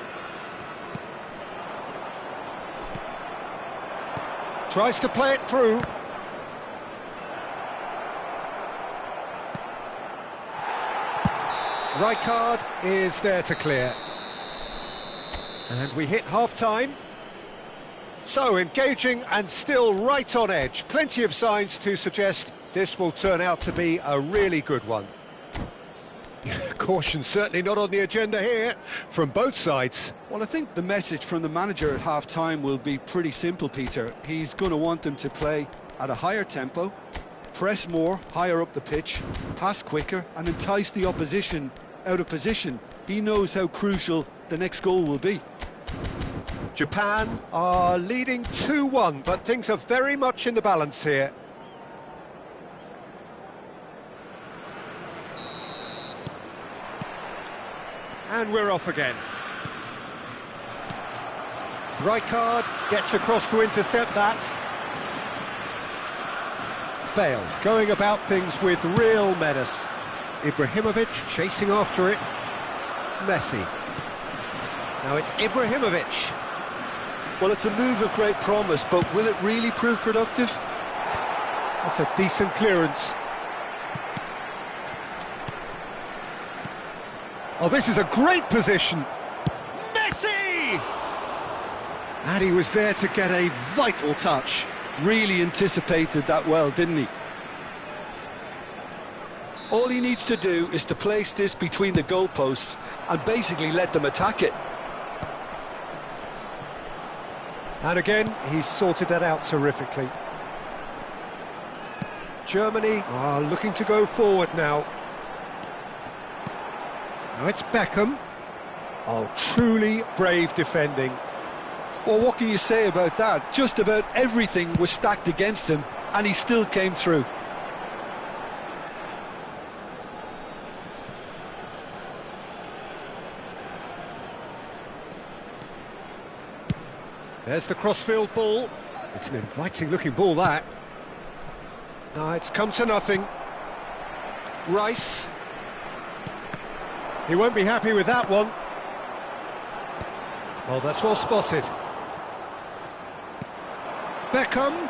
Tries to play it through. Rijkaard is there to clear. And we hit half-time. So, engaging and still right on edge. Plenty of signs to suggest this will turn out to be a really good one. Caution certainly not on the agenda here, from both sides. Well, I think the message from the manager at half-time will be pretty simple, Peter. He's going to want them to play at a higher tempo, press more, higher up the pitch, pass quicker, and entice the opposition out of position. He knows how crucial the next goal will be. Japan are leading 2-1, but things are very much in the balance here. And we're off again. Rijkaard gets across to intercept that. Bale going about things with real menace. Ibrahimovic chasing after it. Messi. Now it's Ibrahimovic. Well, it's a move of great promise, but will it really prove productive? That's a decent clearance. Oh, this is a great position. Messi! And he was there to get a vital touch. Really anticipated that well, didn't he? All he needs to do is to place this between the goalposts and basically let them attack it. And again, he's sorted that out terrifically. Germany are looking to go forward now. Now it's Beckham. Oh, truly brave defending. Well, what can you say about that? Just about everything was stacked against him, and he still came through. There's the crossfield ball. It's an inviting-looking ball, that. No, it's come to nothing. Rice. He won't be happy with that one. Oh, that's well spotted. Beckham.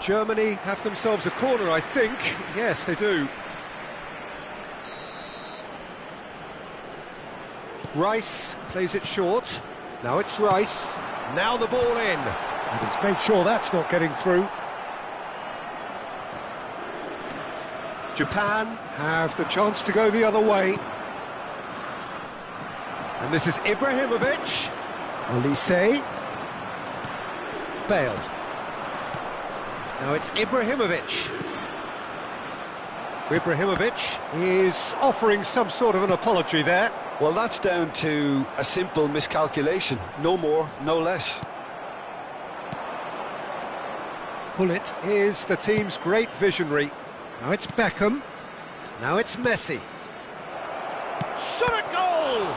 Germany have themselves a corner, I think. Yes, they do. Rice plays it short. Now it's Rice. Now the ball in. And he's made sure that's not getting through. Japan have the chance to go the other way. And this is Ibrahimovic. Olise. Bale. Now it's Ibrahimovic. Ibrahimovic is offering some sort of an apology there. Well, that's down to a simple miscalculation. No more, no less. Pullet is the team's great visionary. Now it's Beckham. Now it's Messi. Shot a goal!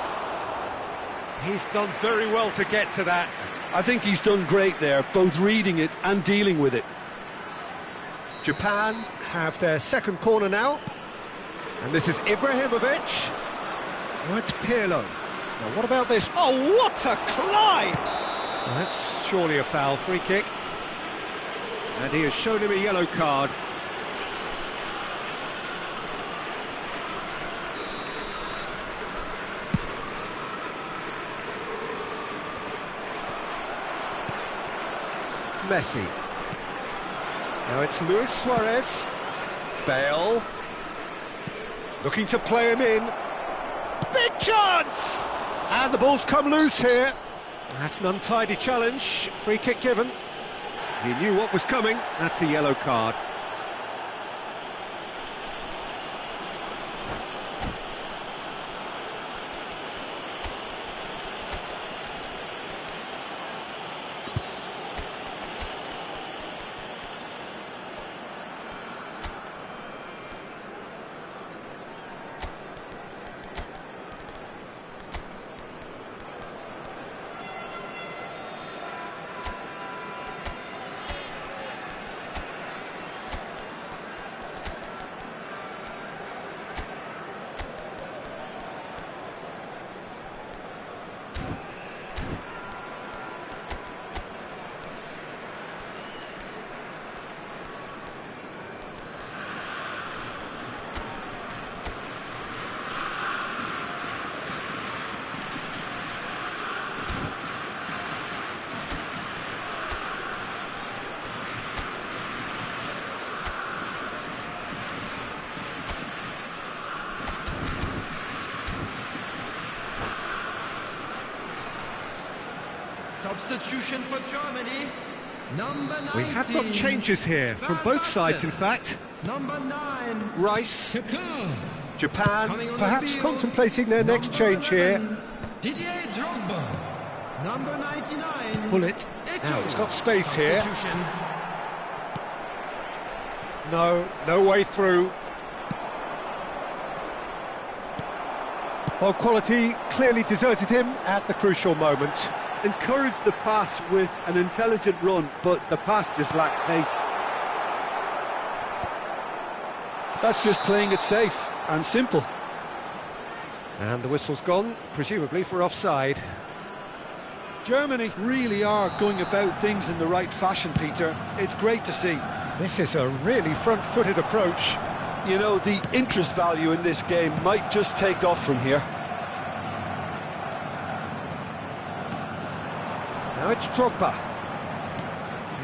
He's done very well to get to that. I think he's done great there, both reading it and dealing with it. Japan have their second corner now. And this is Ibrahimovic. Now it's Pirlo. Now what about this? Oh, what a climb! Well, that's surely a foul, free kick. And he has shown him a yellow card. Messi. Now it's Luis Suarez. Bale. Looking to play him in. Big chance! And the ball's come loose here. That's an untidy challenge. Free kick given. He knew what was coming. That's a yellow card. Substitution for Germany. Number 19. We have got changes here from both sides, in fact. Number 9. Rice, Kaká. Japan, Coming on the perhaps field. contemplating their next change here. Didier Drogba. Number 99. Pull it. Now he's got space here. Substitution. No way through. Well, quality clearly deserted him at the crucial moment. Encouraged the pass with an intelligent run, but the pass just lacked pace. That's just playing it safe and simple. And the whistle's gone, presumably for offside. Germany really are going about things in the right fashion, Peter. It's great to see. This is a really front-footed approach. You know, the interest value in this game might just take off from here. Now it's Drogba.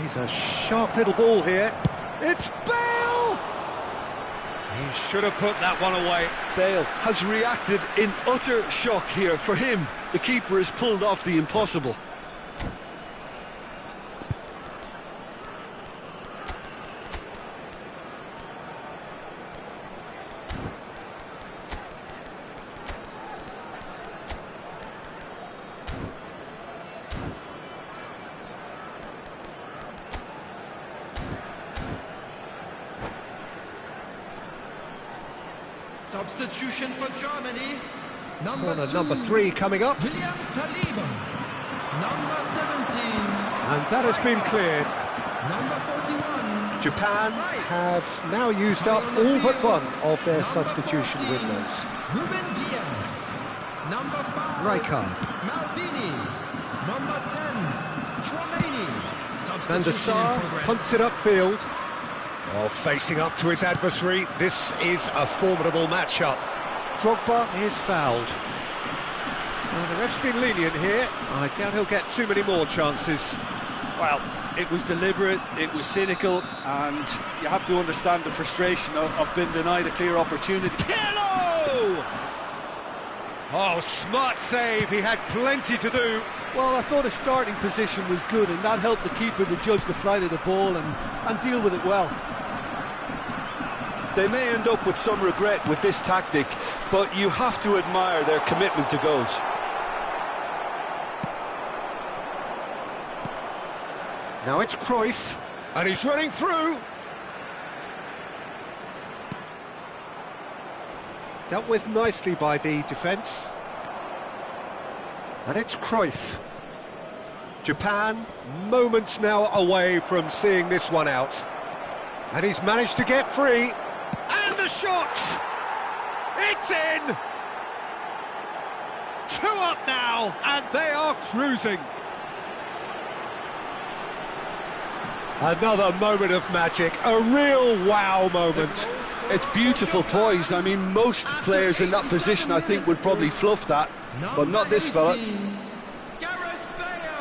He's a sharp little ball here. It's Bale! He should have put that one away. Bale has reacted in utter shock here. For him, the keeper has pulled off the impossible. Substitution for Germany. Corner Two. number 3 coming up. William Saliba. Number 17. And that has been cleared. Number 41. Japan have now used up all but one of their substitution windows. Ruben Diaz. Number 5. Rijkaard. Maldini. Number 10. Chouameni. Van der Substitution in Sar progress. punts it upfield. Oh, facing up to his adversary, this is a formidable matchup. Drogba is fouled. Well, the ref's been lenient here. I doubt he'll get too many more chances. Well, it was deliberate, it was cynical, and you have to understand the frustration of being denied a clear opportunity. Hello! Oh, smart save, he had plenty to do. Well, I thought his starting position was good, and that helped the keeper to judge the flight of the ball and deal with it well. They may end up with some regret with this tactic, but you have to admire their commitment to goals. Now it's Cruyff, and he's running through. Dealt with nicely by the defence. And it's Cruyff. Japan, moments now away from seeing this one out. And he's managed to get free. And the shot! It's in! 2 up now, and they are cruising. Another moment of magic, a real wow moment. It's beautiful poise. I mean, most players in that position, I think, would probably fluff that, but not this fella. Gareth Bale.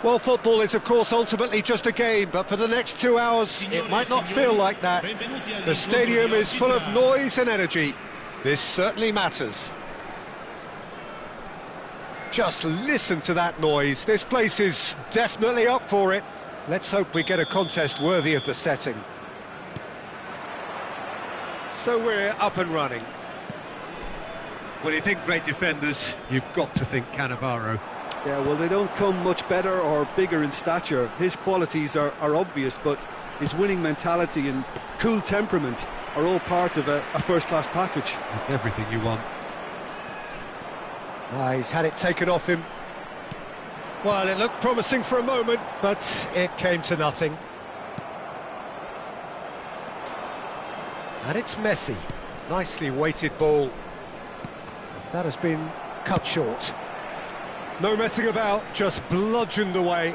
Well, football is, of course, ultimately just a game, but for the next 2 hours, it might not feel like that. The stadium is full of noise and energy. This certainly matters. Just listen to that noise. This place is definitely up for it. Let's hope we get a contest worthy of the setting. So we're up and running. When you think great defenders, you've got to think Cannavaro. Yeah, well, they don't come much better or bigger in stature. His qualities are obvious, but his winning mentality and cool temperament are all part of a first-class package. It's everything you want. He's had it taken off him. Well, it looked promising for a moment, but it came to nothing. And it's Messi. Nicely weighted ball. That has been cut short. No messing about, just bludgeoned away.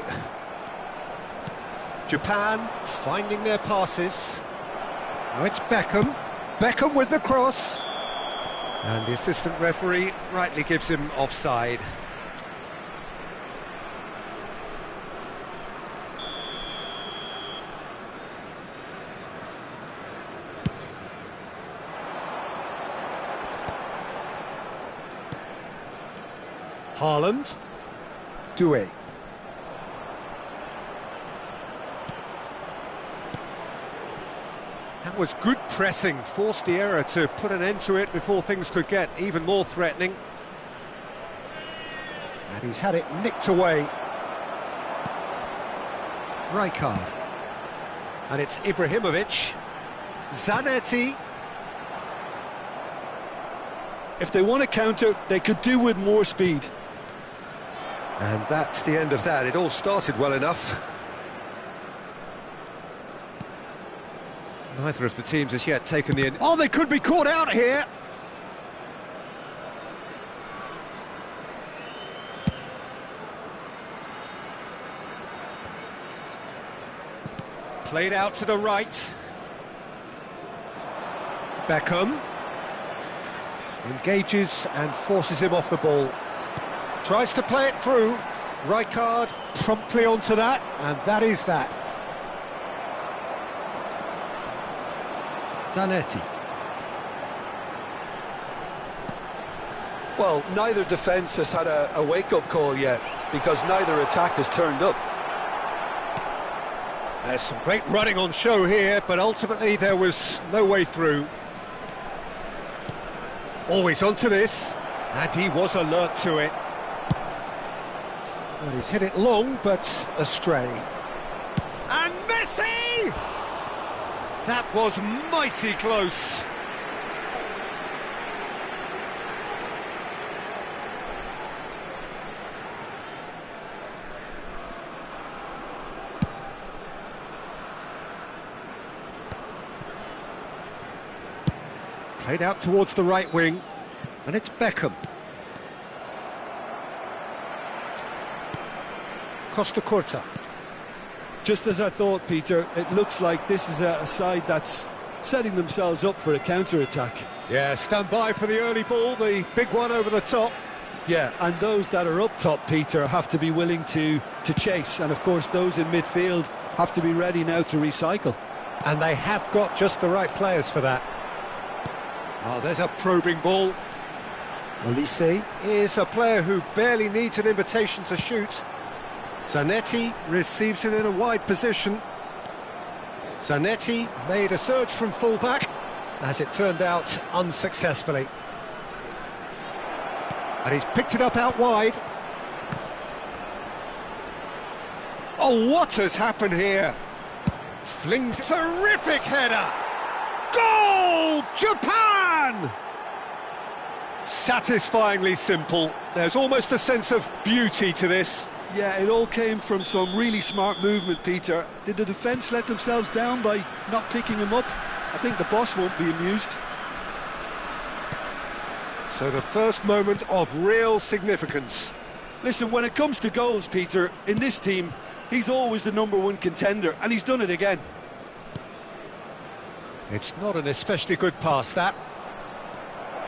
Japan finding their passes. Now it's Beckham. Beckham with the cross. And the assistant referee rightly gives him offside. Haaland. Doué. That was good pressing, forced the error to put an end to it before things could get even more threatening. And he's had it nicked away. Rijkaard. And it's Ibrahimovic. Zanetti. If they want to counter, they could do with more speed. And that's the end of that. It all started well enough. Neither of the teams has yet taken the... Oh, they could be caught out here! Played out to the right. Beckham. Engages and forces him off the ball. Tries to play it through. Rijkaard promptly onto that, and that is that. Zanetti. Well, neither defence has had a wake-up call yet, because neither attack has turned up. There's some great running on show here, but ultimately there was no way through. Always onto this, and he was alert to it. Well, he's hit it long, but astray. And Messi! That was mighty close. Played out towards the right wing, and it's Beckham. Costa Curta. Just as I thought, Peter, it looks like this is a side that's setting themselves up for a counter-attack. Yeah, stand by for the early ball, the big one over the top. Yeah, and those that are up top, Peter, have to be willing to chase. And, of course, those in midfield have to be ready now to recycle. And they have got just the right players for that. Oh, there's a probing ball. Olise is a player who barely needs an invitation to shoot. Zanetti receives it in a wide position. Zanetti made a surge from full-back, as it turned out unsuccessfully. And he's picked it up out wide. Oh, what has happened here? Flings, terrific header! Goal! Japan! Satisfyingly simple. There's almost a sense of beauty to this. Yeah, it all came from some really smart movement, Peter. Did the defence let themselves down by not picking him up? I think the boss won't be amused. So the first moment of real significance. Listen, when it comes to goals, Peter, in this team, he's always the #1 contender, and he's done it again. It's not an especially good pass, that.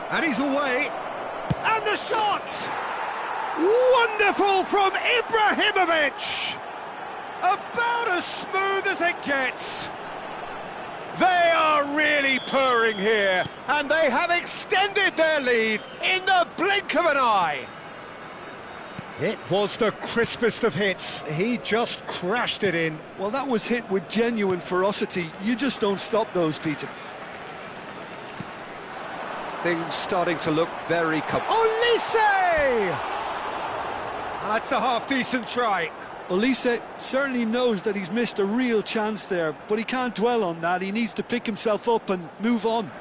And he's away. And the shot! Wonderful from Ibrahimovic! About as smooth as it gets. They are really purring here, and they have extended their lead in the blink of an eye. It was the crispest of hits. He just crashed it in. Well, that was hit with genuine ferocity. You just don't stop those, Peter. Things starting to look very Olise! That's a half-decent try. Olise certainly knows that he's missed a real chance there, but he can't dwell on that. He needs to pick himself up and move on.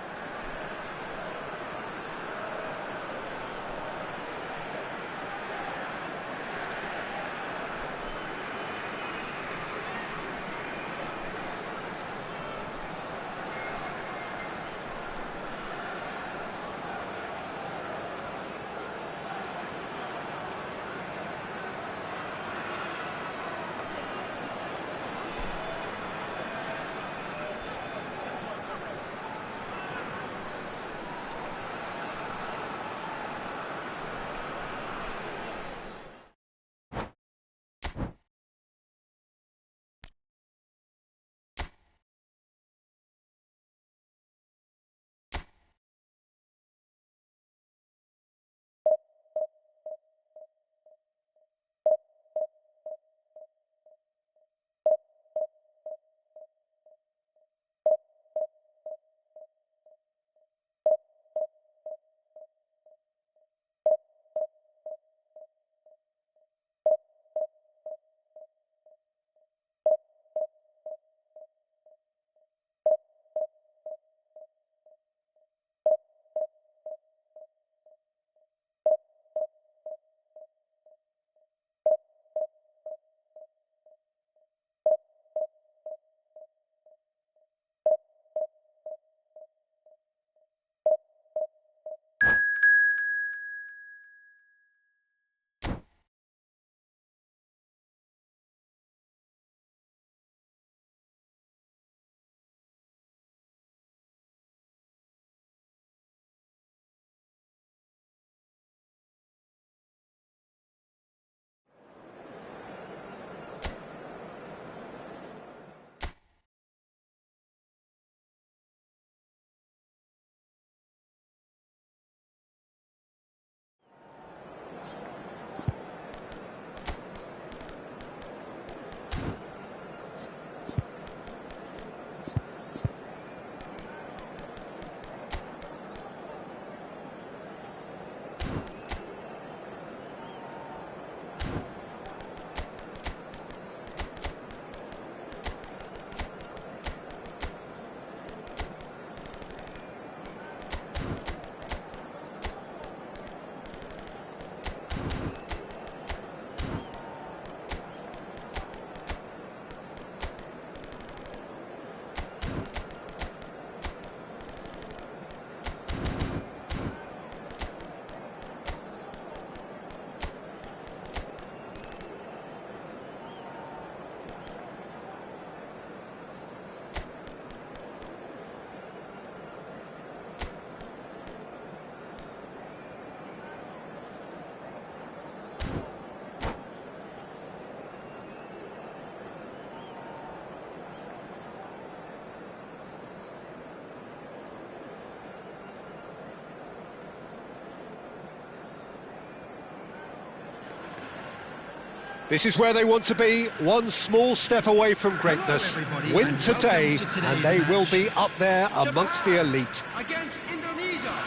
This is where they want to be, one small step away from greatness. Hello, everybody, Win and today, welcome to today's and they will match. be up there amongst the elite. Against Indonesia.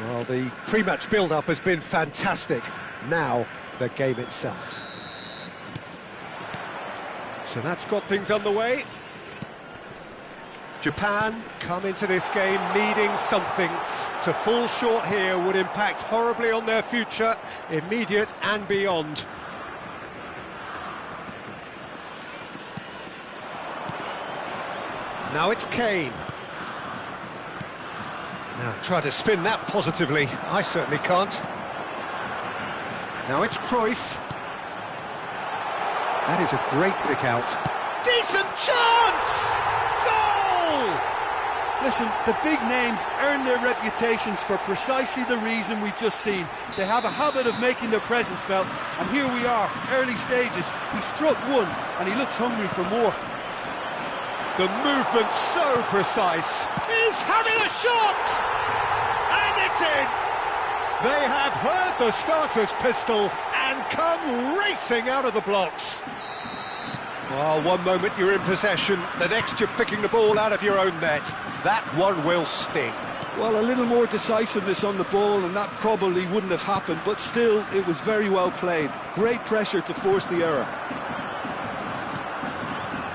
Well, the pre-match build-up has been fantastic. Now, the game itself. So that's got things underway. Japan come into this game needing something. To fall short here would impact horribly on their future, immediate and beyond. Now it's Kane. Now try to spin that positively. I certainly can't. Now it's Cruyff. That is a great pick out. Decent chance! Goal! Listen, the big names earn their reputations for precisely the reason we've just seen. They have a habit of making their presence felt, and here we are, early stages. He struck one, and he looks hungry for more. The movement's so precise. He's having a shot! And it's in! They have heard the starter's pistol and come racing out of the blocks. Well, one moment you're in possession, the next you're picking the ball out of your own net. That one will sting. Well, a little more decisiveness on the ball, and that probably wouldn't have happened, but still, it was very well played. Great pressure to force the error.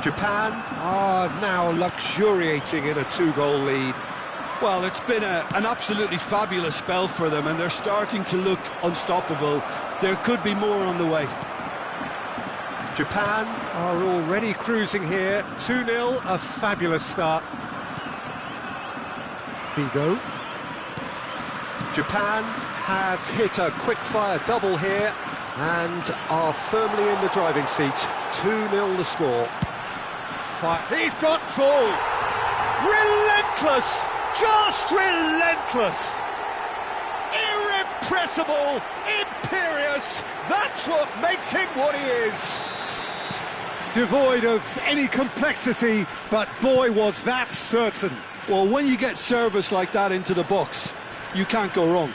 Japan are now luxuriating in a two-goal lead. Well, it's been an absolutely fabulous spell for them, and they're starting to look unstoppable. There could be more on the way. Japan are already cruising here. 2-0, a fabulous start. Vigo. Japan have hit a quick-fire double here and are firmly in the driving seat. 2-0 the score. He's got full! Relentless! Just relentless! Irrepressible! Imperious! That's what makes him what he is! Devoid of any complexity, but boy was that certain. Well, when you get service like that into the box, you can't go wrong.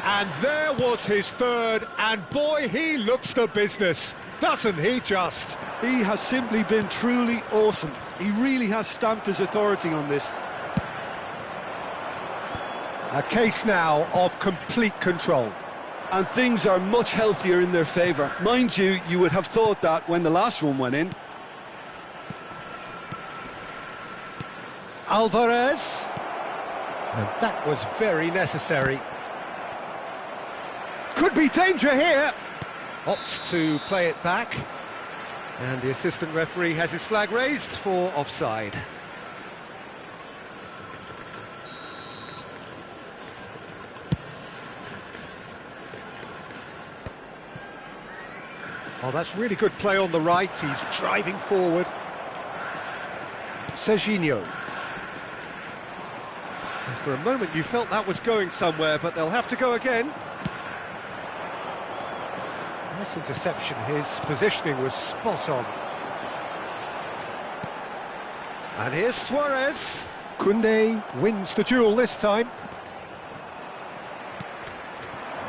And there was his third, and boy, he looks the business, doesn't he just? He has simply been truly awesome. He really has stamped his authority on this. A case now of complete control. And things are much healthier in their favour. Mind you, you would have thought that when the last one went in. Alvarez. And that was very necessary. Could be danger here. Opts to play it back. And the assistant referee has his flag raised for offside. Oh, that's really good play on the right. He's driving forward. Serginho. And for a moment you felt that was going somewhere, but they'll have to go again. Nice interception. His positioning was spot on. And here's Suarez. Koundé wins the duel this time.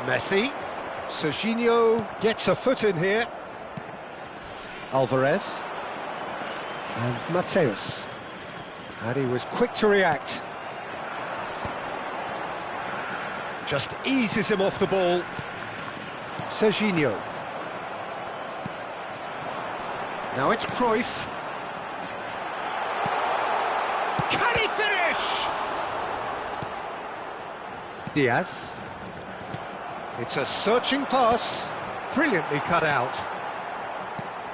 Messi. Serginho gets a foot in here. Alvarez. And Mateus. And he was quick to react. Just eases him off the ball. Serginho. Now it's Cruyff. Can he finish? Diaz. It's a searching pass. Brilliantly cut out.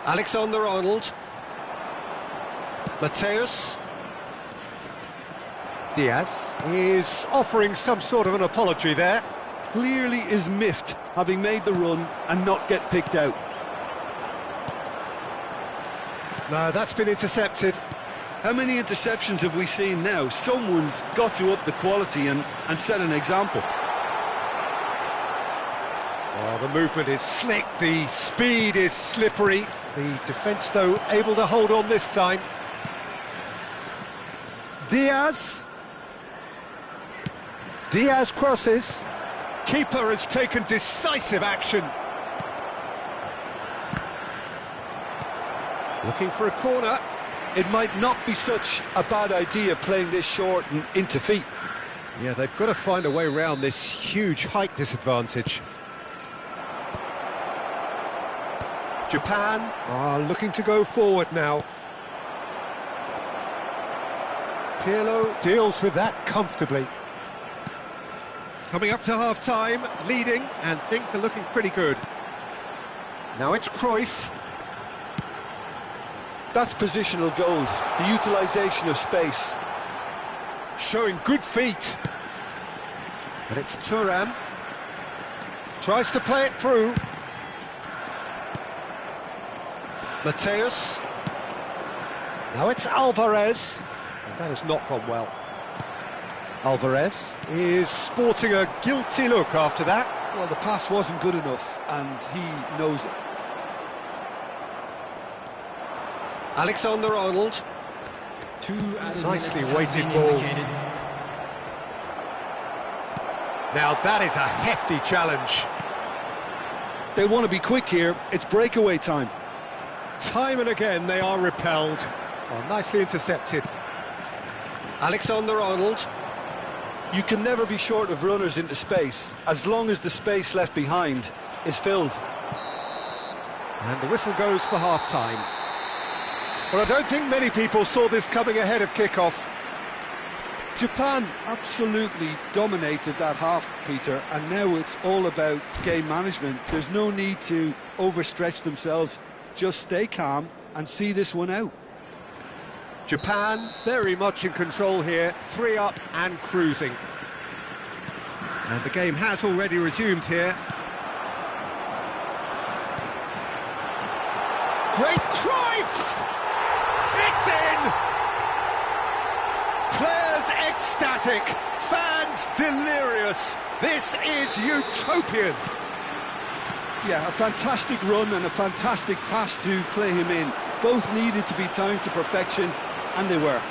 Alexander-Arnold. Mateus. Diaz is offering some sort of an apology there. Clearly is miffed, having made the run and not get picked out. No, that's been intercepted. How many interceptions have we seen now? Someone's got to up the quality and set an example. Oh, the movement is slick, the speed is slippery. The defence, though, able to hold on this time. Diaz. Diaz crosses. Keeper has taken decisive action. Looking for a corner. It might not be such a bad idea playing this short and into feet. Yeah, they've got to find a way around this huge height disadvantage. Japan are looking to go forward now. Pirlo deals with that comfortably. Coming up to half-time, leading, and things are looking pretty good. Now it's Cruyff. That's positional goals, the utilisation of space. Showing good feet. But it's Thuram. Tries to play it through. Mateus. Now it's Alvarez. That has not gone well. Alvarez is sporting a guilty look after that. Well, the pass wasn't good enough, and he knows it. Alexander-Arnold. 2 added Nicely minutes weighted have been ball. indicated. Now that is a hefty challenge. They want to be quick here. It's breakaway time. Time and again they are repelled. Oh, nicely intercepted. Alexander-Arnold. You can never be short of runners into space, as long as the space left behind is filled. And the whistle goes for half-time. Well, I don't think many people saw this coming ahead of kick-off. Japan absolutely dominated that half, Peter, and now it's all about game management. There's no need to overstretch themselves. Just stay calm and see this one out. Japan very much in control here, 3 up and cruising. And the game has already resumed here. Great Cruyff! It's in! Players ecstatic, fans delirious. This is utopian. Yeah, a fantastic run and a fantastic pass to play him in. Both needed to be timed to perfection, and they were.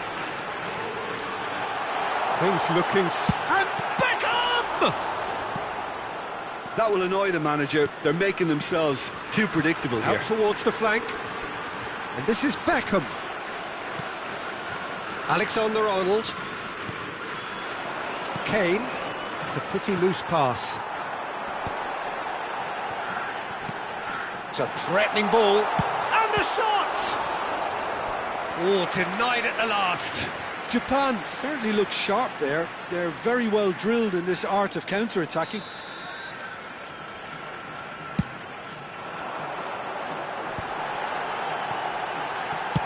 Things looking... And Beckham! That will annoy the manager. They're making themselves too predictable here. Out towards the flank. And this is Beckham. Alexander-Arnold. Kane. It's a pretty loose pass. It's a threatening ball. And the shot! Oh, denied at the last. Japan certainly looks sharp there. They're very well drilled in this art of counter-attacking.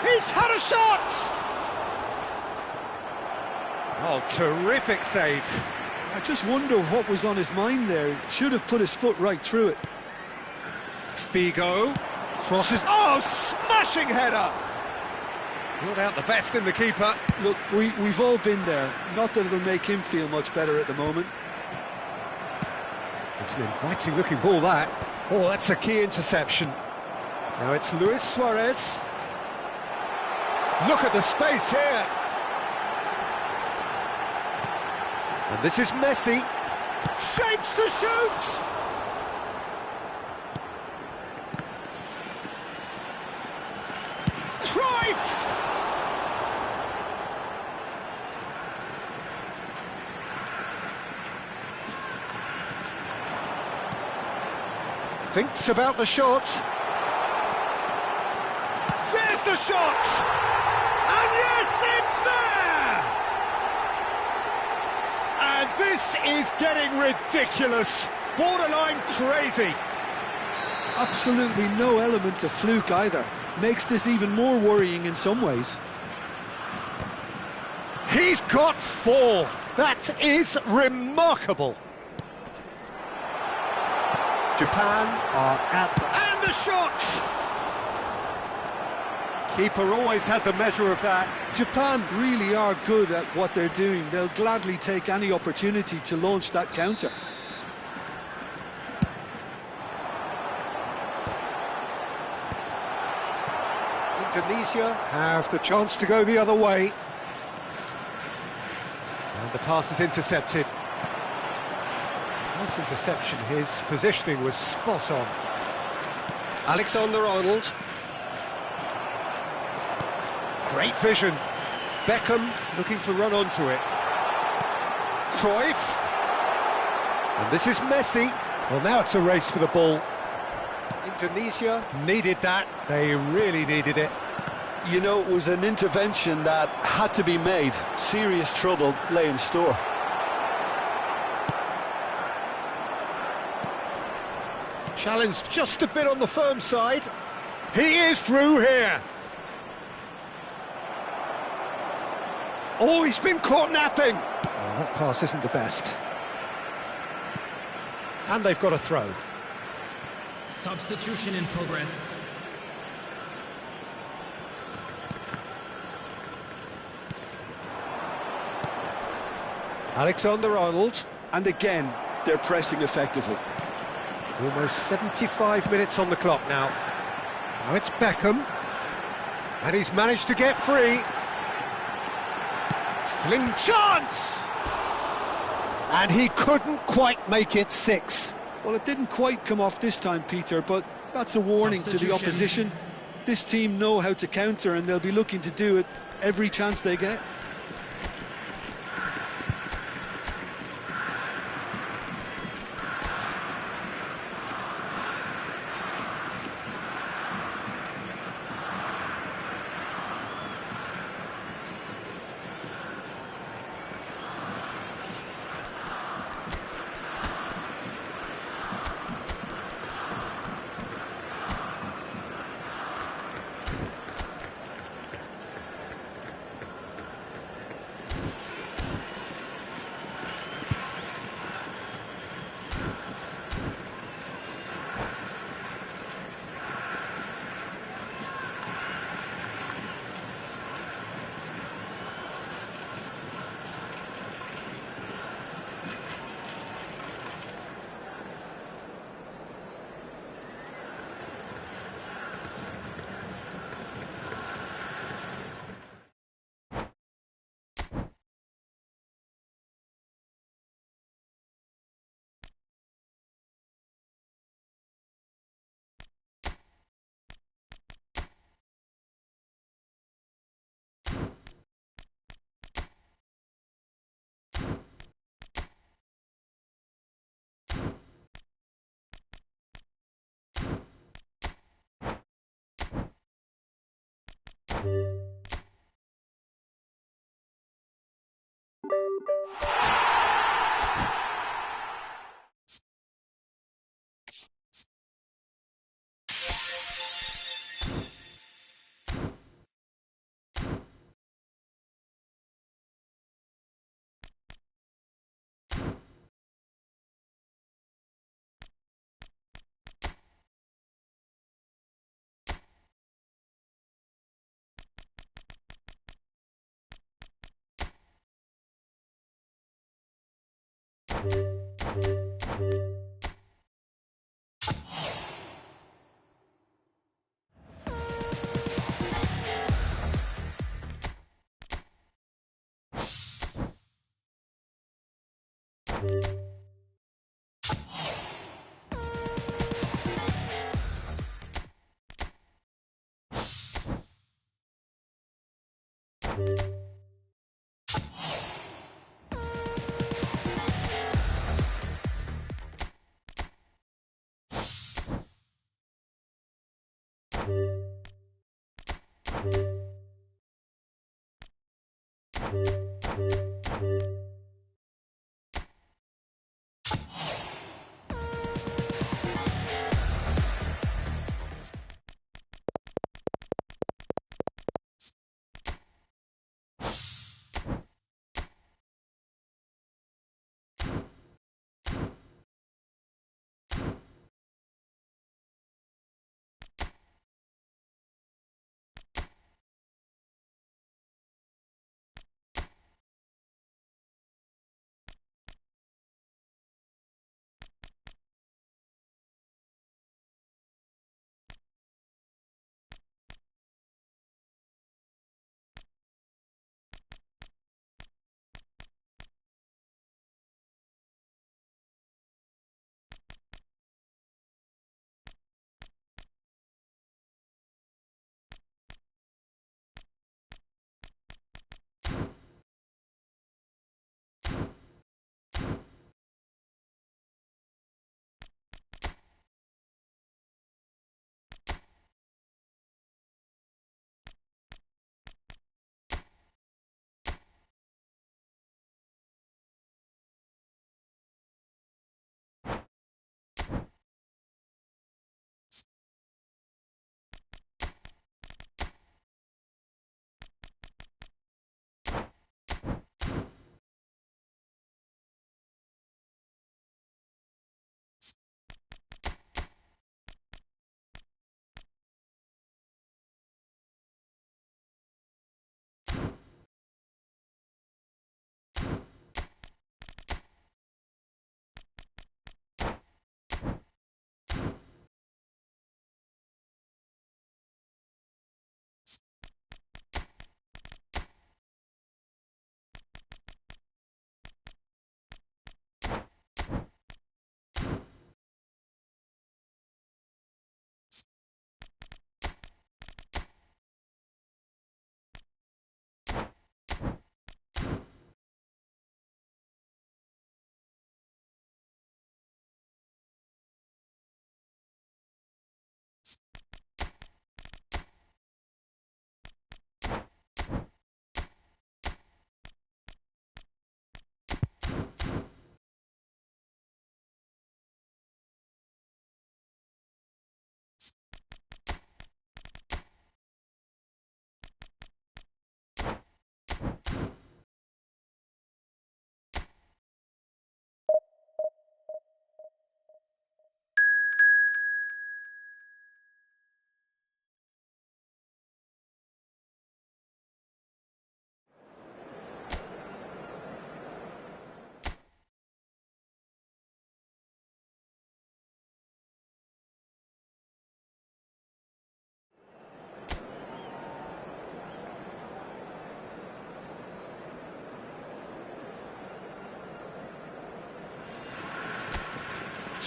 He's had a shot! Oh, terrific save. I just wonder what was on his mind there. Should have put his foot right through it. Figo crosses. Oh, smashing header! Ruled out the best in the keeper. Look, we've all been there. Not that it'll make him feel much better at the moment. It's an inviting looking ball, that. Oh, that's a key interception. Now it's Luis Suarez. Look at the space here. And this is Messi. Shapes to shoot! Cruyff! Thinks about the shot. There's the shot! And yes, it's there! And this is getting ridiculous. Borderline crazy. Absolutely no element of fluke either. Makes this even more worrying in some ways. He's got 4. That is remarkable. Japan are at... And the shot! Keeper always had the measure of that. Japan really are good at what they're doing. They'll gladly take any opportunity to launch that counter. Indonesia have the chance to go the other way. And the pass is intercepted. Nice interception, his positioning was spot on. Alexander-Arnold. Great vision. Beckham looking to run onto it. Cruyff. And this is Messi. Well, now it's a race for the ball. Indonesia needed that. They really needed it. You know, it was an intervention that had to be made. Serious trouble lay in store. Challenge just a bit on the firm side. He is through here. Oh, he's been caught napping. Oh, that pass isn't the best. And they've got a throw. Substitution in progress. Alexander-Arnold. And again, they're pressing effectively. Almost 75 minutes on the clock now. Now it's Beckham. And he's managed to get free. Fling chance! And he couldn't quite make it 6. Well, it didn't quite come off this time, Peter, but that's a warning to the opposition. This team know how to counter, and they'll be looking to do it every chance they get.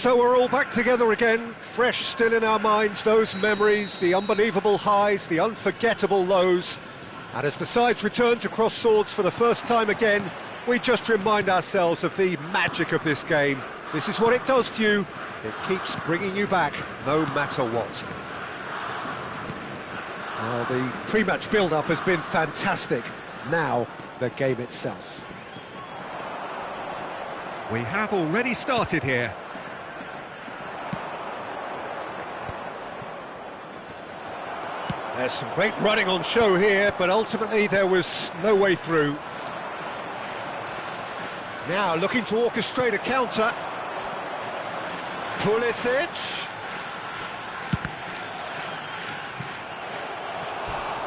So we're all back together again, fresh still in our minds, those memories, the unbelievable highs, the unforgettable lows. And as the sides return to cross swords for the first time again, we just remind ourselves of the magic of this game. This is what it does to you. It keeps bringing you back, no matter what. Well, the pre-match build-up has been fantastic. Now, the game itself. We have already started here. There's some great running on show here, but ultimately there was no way through. Now looking to orchestrate a counter. Pulisic.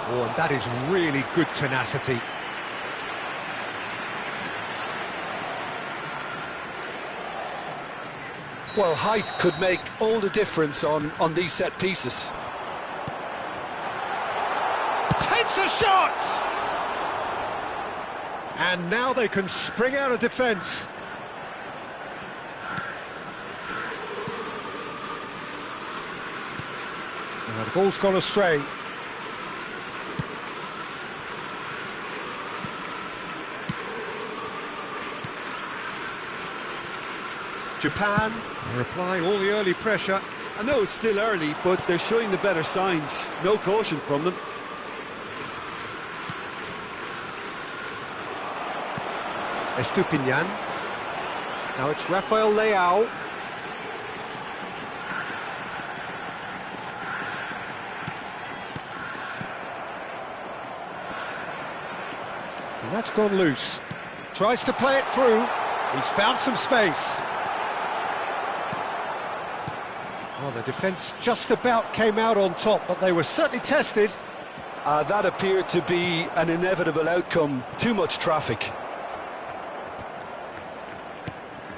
Oh, and that is really good tenacity. Well, height could make all the difference on these set pieces. Takes a shot! And now they can spring out of defence. Now the ball's gone astray. Japan are applying all the early pressure. I know it's still early, but they're showing the better signs. No caution from them. Estupinian. Now it's Rafael Leao. And that's gone loose. Tries to play it through. He's found some space. Well, the defence just about came out on top, but they were certainly tested. That appeared to be an inevitable outcome. Too much traffic.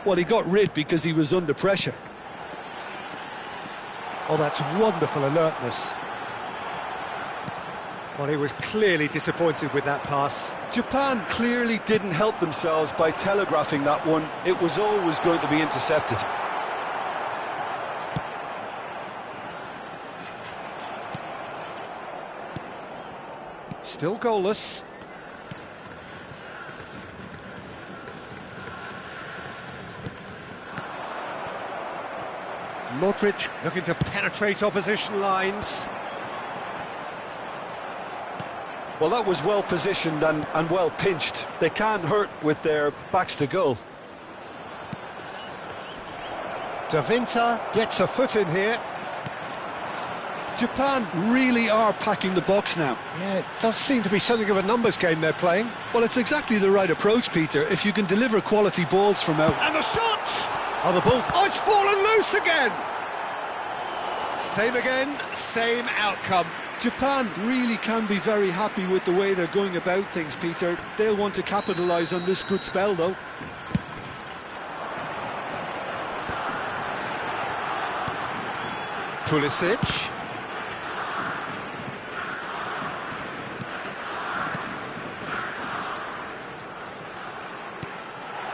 Well, he got rid because he was under pressure. Oh, that's wonderful alertness. Well, he was clearly disappointed with that pass. Japan clearly didn't help themselves by telegraphing that one. It was always going to be intercepted. Still goalless. Modric looking to penetrate opposition lines. Well, that was well positioned and well pinched. They can't hurt with their backs to goal. Davinta gets a foot in here. Japan really are packing the box now. Yeah, it does seem to be something of a numbers game they're playing. Well, it's exactly the right approach, Peter. If you can deliver quality balls from out... And the shot! Oh, the ball's... Oh, it's fallen loose again! Same again, same outcome. Japan really can be very happy with the way they're going about things, Peter. They'll want to capitalise on this good spell, though. Pulisic.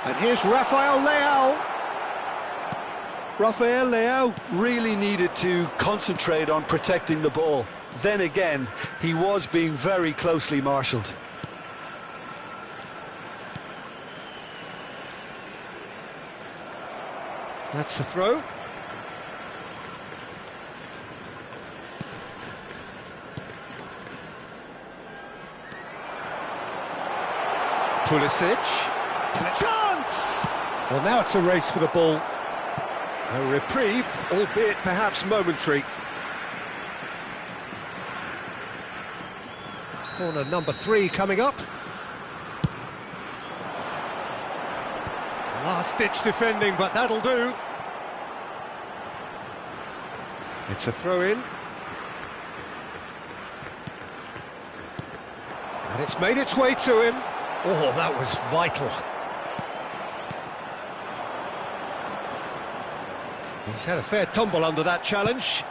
And here's Rafael Leao. Rafael Leao really needed to concentrate on protecting the ball. Then again, he was being very closely marshalled. That's the throw. Pulisic. Chance! Well, now it's a race for the ball. A reprieve, albeit perhaps momentary. Corner number 3 coming up. Last-ditch defending, but that'll do. It's a throw-in. And it's made its way to him. Oh, that was vital. He's had a fair tumble under that challenge.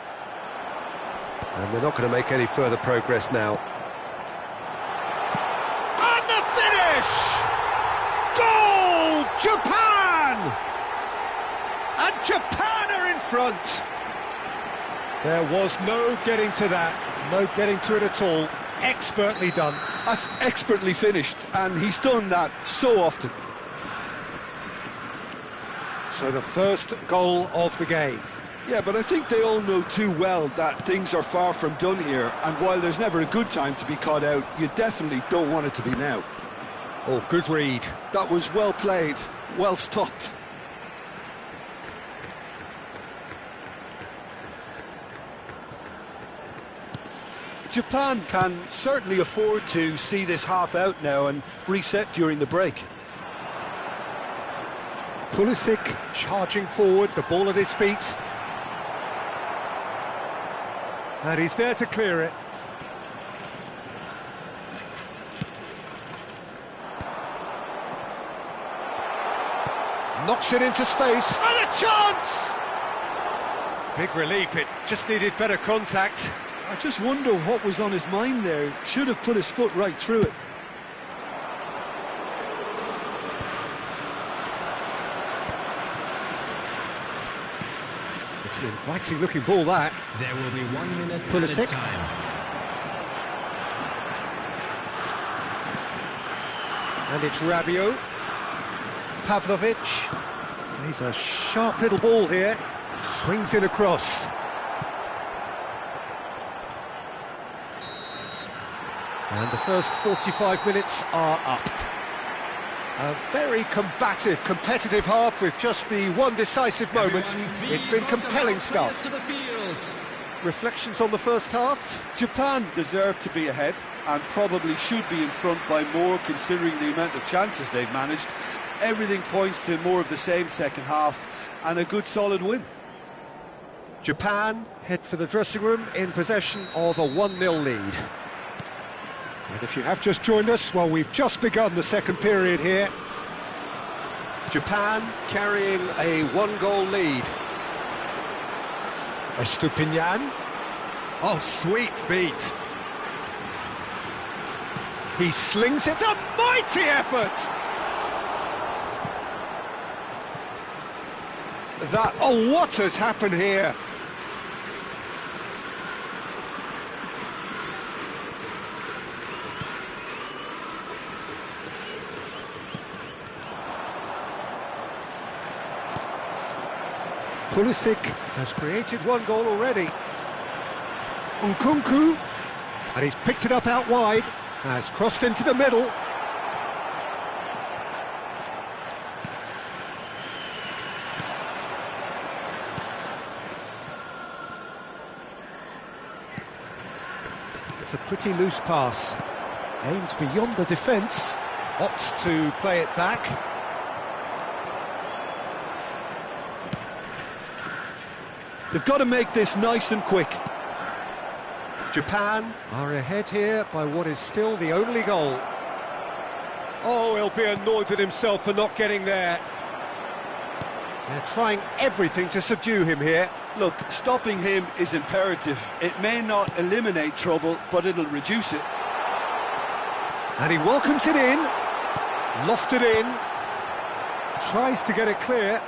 And they're not going to make any further progress now. And the finish! Goal! Japan! And Japan are in front. There was no getting to that, no getting to it at all. Expertly done. That's expertly finished, and he's done that so often. So the first goal of the game. Yeah, but I think they all know too well that things are far from done here, and while there's never a good time to be caught out, you definitely don't want it to be now. Oh, good read. That was well played, well stopped. Japan can certainly afford to see this half out now and reset during the break. Pulisic charging forward, the ball at his feet. And he's there to clear it. Knocks it into space. And a chance! Big relief, it just needed better contact. I just wonder what was on his mind there. Should have put his foot right through it. It's an inviting looking ball, that. There will be 1 minute Pulisic. added time. And it's Rabiot. Pavlovic. He's a sharp little ball here. Swings in across. And the first 45 minutes are up. A very combative, competitive half with just the one decisive moment. It's been compelling stuff. Reflections on the first half? Japan deserve to be ahead and probably should be in front by more considering the amount of chances they've managed. Everything points to more of the same second half and a good solid win. Japan head for the dressing room in possession of a 1-0 lead. And if you have just joined us, well, we've just begun the second period here. Japan carrying a 1-goal lead. Estupinian. Oh, sweet feet. He slings it. It's a mighty effort! Oh, what has happened here? Pulisic has created 1 goal already. Nkunku, and he's picked it up out wide, has crossed into the middle. It's a pretty loose pass, aimed beyond the defence, opts to play it back. They've got to make this nice and quick. Japan are ahead here by what is still the only goal. Oh, he'll be annoyed with himself for not getting there. They're trying everything to subdue him here. Look, stopping him is imperative. It may not eliminate trouble, but it'll reduce it. And he welcomes it in, lofted in, tries to get it clear.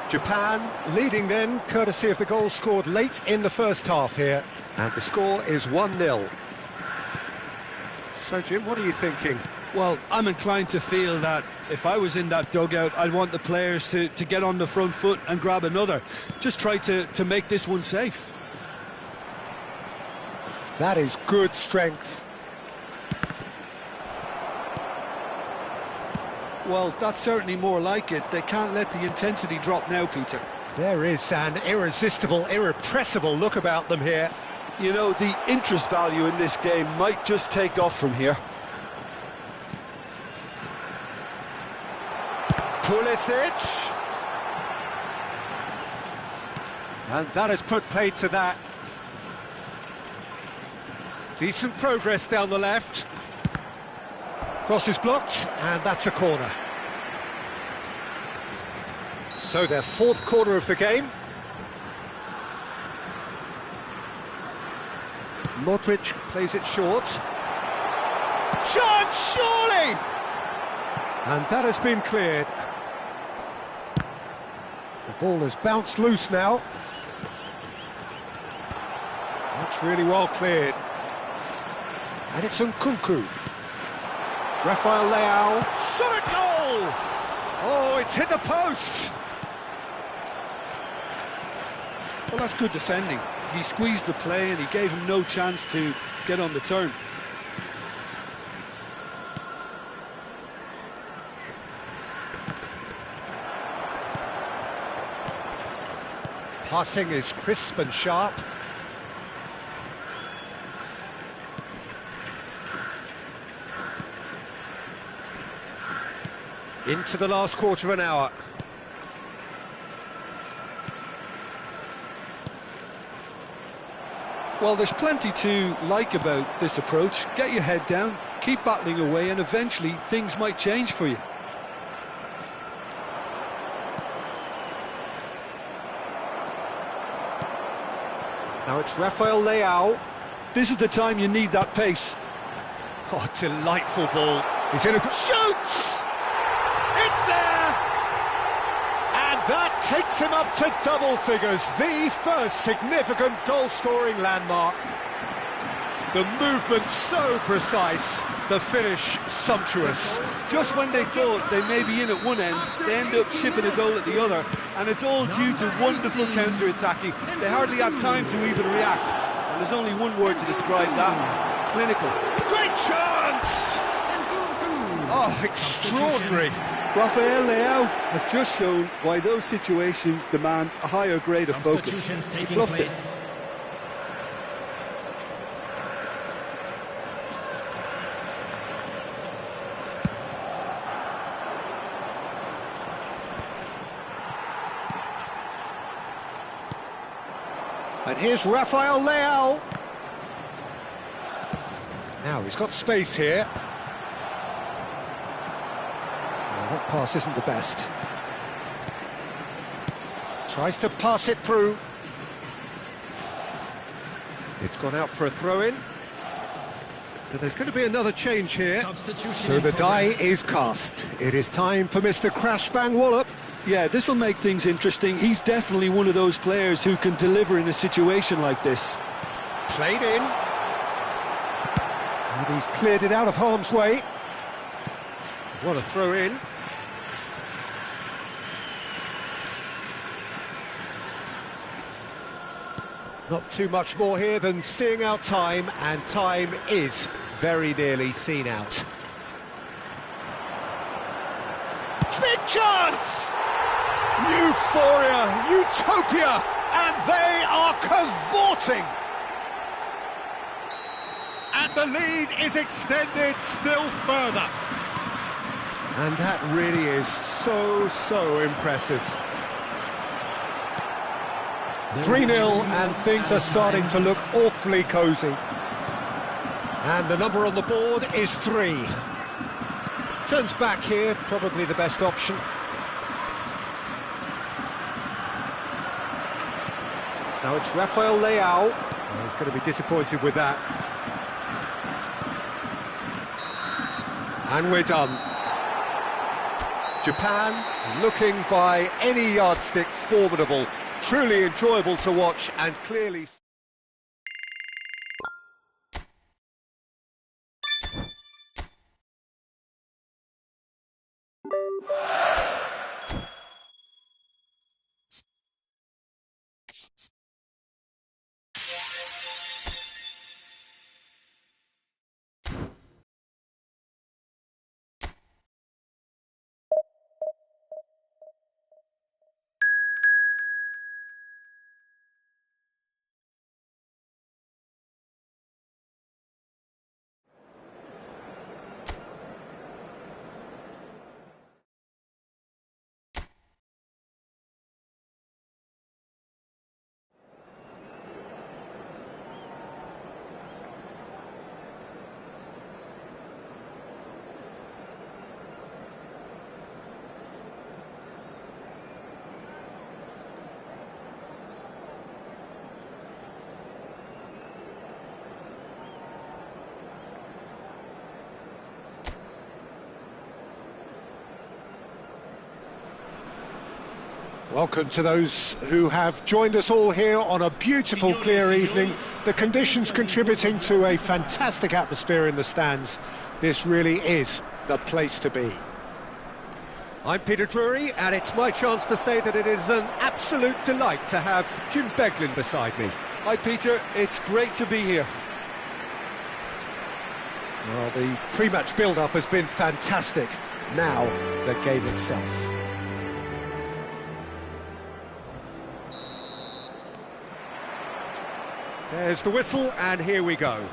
Japan leading then, courtesy of the goal scored late in the first half here. And the score is 1-0. So, Jim, what are you thinking? Well, I'm inclined to feel that if I was in that dugout, I'd want the players to get on the front foot and grab another. Just try to make this one safe. That is good strength. Well, that's certainly more like it. They can't let the intensity drop now, Peter. There is an irresistible, irrepressible look about them here. You know, the interest value in this game might just take off from here. Pulisic. And that has put paid to that. Decent progress down the left. Cross is blocked, and that's a corner. So their fourth corner of the game. Modric plays it short. Chance, surely! And that has been cleared. Ball has bounced loose now. That's really well cleared. And it's Nkunku. Rafael Leao. Shot a goal! Oh, it's hit the post! Well, that's good defending. He squeezed the play and he gave him no chance to get on the turn. Passing is crisp and sharp. Into the last quarter of an hour. Well, there's plenty to like about this approach. Get your head down, keep battling away, and eventually things might change for you. Now it's Rafael Leao. This is the time you need that pace. Oh, delightful ball. He's in a... Shoots! It's there! And that takes him up to double figures, the first significant goal-scoring landmark. The movement so precise, the finish sumptuous. Just when they thought they may be in at one end, they end up shipping a goal at the other, and it's all due to wonderful counter-attacking. They hardly had time to even react, and there's only one word to describe that: clinical. Great chance! Oh, extraordinary. Rafael Leao has just shown why those situations demand a higher grade of focus. He fluffed it. And here's Rafael Leao. Now he's got space here. Well, that pass isn't the best. Tries to pass it through. It's gone out for a throw-in. So there's going to be another change here. So the die is cast. It is time for Mr. Crash Bang Wallop. Yeah, this will make things interesting. He's definitely one of those players who can deliver in a situation like this. Played in. And he's cleared it out of harm's way. What a throw in. Not too much more here than seeing out time, and time is very nearly seen out. Big chance! Euphoria, utopia, and they are cavorting. And the lead is extended still further. And that really is so impressive. 3-0, and things are starting to look awfully cosy. And the number on the board is 3. Turns back here, probably the best option. Now it's Rafael Leao. Oh, he's going to be disappointed with that. And we're done. Japan, looking by any yardstick formidable, truly enjoyable to watch, and clearly... Welcome to those who have joined us all here on a beautiful, clear evening. The conditions contributing to a fantastic atmosphere in the stands. This really is the place to be. I'm Peter Drury, and it's my chance to say that it is an absolute delight to have Jim Beglin beside me. Hi Peter, it's great to be here. Well, the pre-match build-up has been fantastic. Now, the game itself. There's the whistle, and here we go.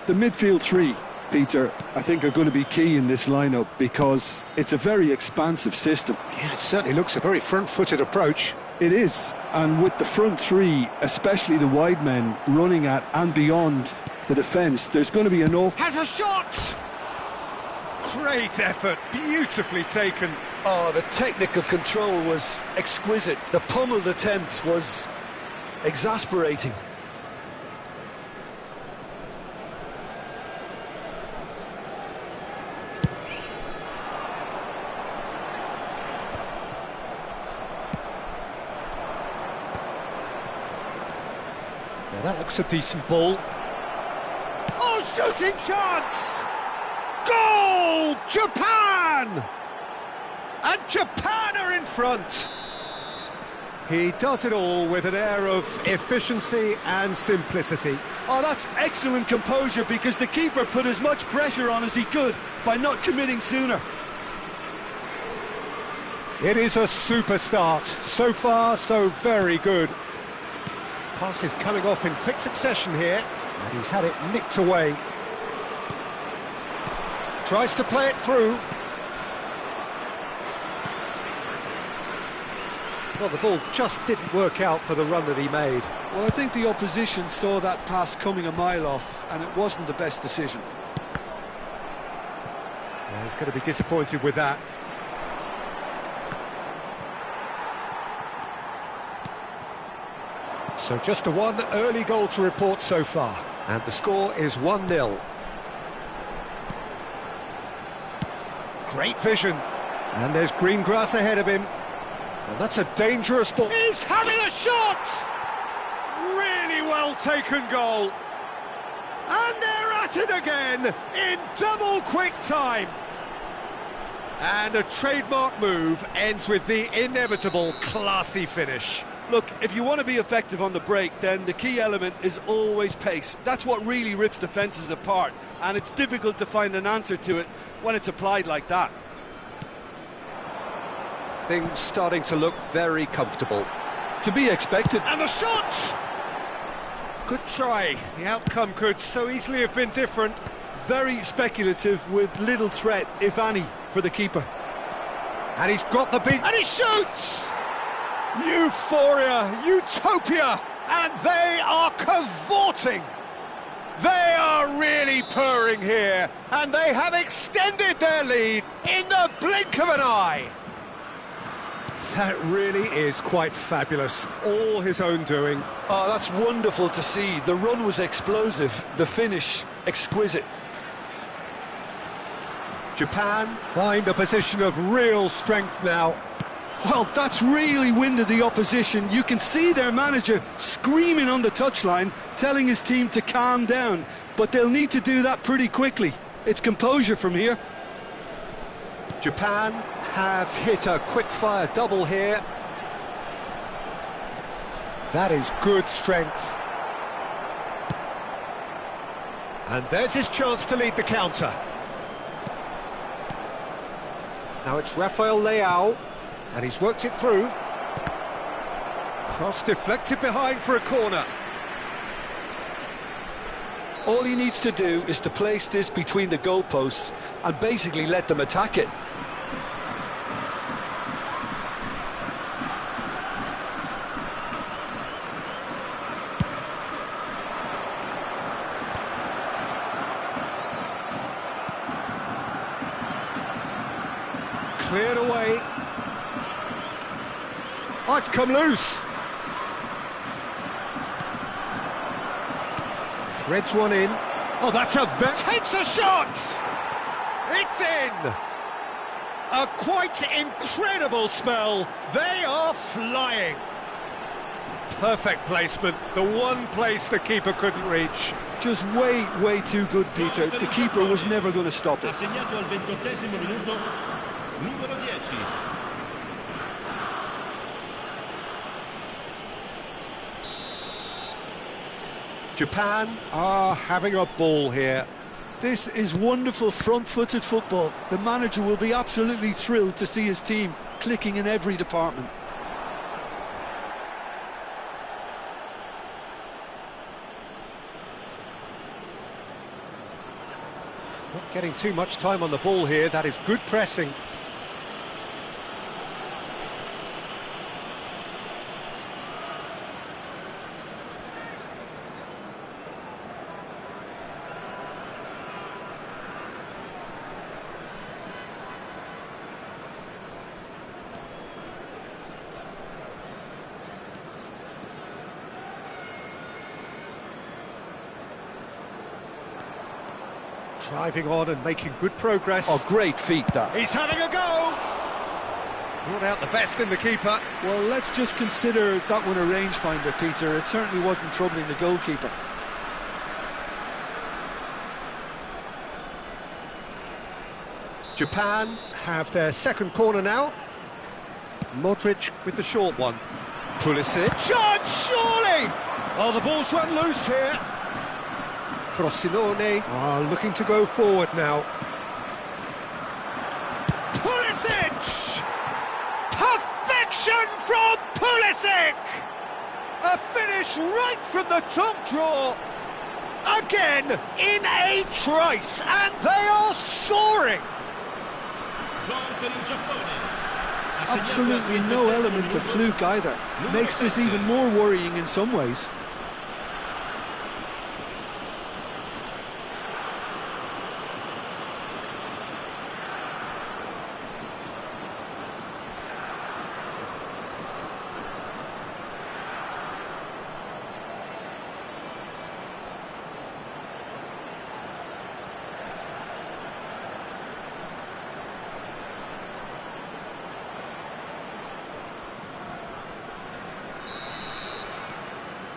The midfield three, Peter, I think are going to be key in this lineup because it's a very expansive system. Yeah, it certainly looks a very front-footed approach. It is, and with the front three, especially the wide men running at and beyond the defence, there's going to be an awful... Has a shot! Great effort, beautifully taken. Oh, the technical control was exquisite. The pummeled attempt was exasperating. Yeah, that looks a decent ball. Oh, shooting chance! Goal! Japan! And Japan are in front. He does it all with an air of efficiency and simplicity. Oh, that's excellent composure because the keeper put as much pressure on as he could by not committing sooner. It is a super start. So far, so very good. Pass is coming off in quick succession here, and he's had it nicked away. Tries to play it through. Well, the ball just didn't work out for the run that he made. Well, I think the opposition saw that pass coming a mile off, and it wasn't the best decision. Yeah, he's going to be disappointed with that. So just the one early goal to report so far. And the score is 1-0. Great vision. And there's green grass ahead of him. And that's a dangerous ball. He's having a shot! Really well taken goal. And they're at it again in double quick time. And a trademark move ends with the inevitable classy finish. Look, if you want to be effective on the break, then the key element is always pace. That's what really rips defences apart, and it's difficult to find an answer to it when it's applied like that. Things starting to look very comfortable. To be expected. And the shot! Good try. The outcome could so easily have been different. Very speculative with little threat, if any, for the keeper. And he's got the beat. And he shoots! Euphoria, utopia, and they are cavorting. They are really purring here, and they have extended their lead in the blink of an eye. That really is quite fabulous. All his own doing. Oh, that's wonderful to see. The run was explosive, the finish exquisite. Japan find a position of real strength now. Well, that's really winded the opposition. You can see their manager screaming on the touchline, telling his team to calm down. But they'll need to do that pretty quickly. It's composure from here. Japan have hit a quick-fire double here. That is good strength. And there's his chance to lead the counter. Now it's Rafael Leao. And he's worked it through. Cross deflected behind for a corner. All he needs to do is to place this between the goalposts and basically let them attack it. Cleared away. Oh, it's come loose. Threads one in. Oh, that's a... Takes a shot! It's in! A quite incredible spell. They are flying. Perfect placement, the one place the keeper couldn't reach. Just way too good, Peter. The keeper was never going to stop it. Assegnato al 28esimo minuto, numero 10. Japan are having a ball here. This is wonderful front-footed football. The manager will be absolutely thrilled to see his team clicking in every department. Not getting too much time on the ball here. That is good pressing. Driving on and making good progress. Oh, great feat, that. He's having a go! Brought out the best in the keeper. Well, let's just consider that one a rangefinder, Peter. It certainly wasn't troubling the goalkeeper. Japan have their second corner now. Modric with the short one. Pulisic. Chance, surely! Oh, the ball's run loose here. Frosinone are looking to go forward now. Pulisic! Perfection from Pulisic! A finish right from the top draw. Again, in a trice, and they are soaring. Absolutely no element of fluke either. Makes this even more worrying in some ways.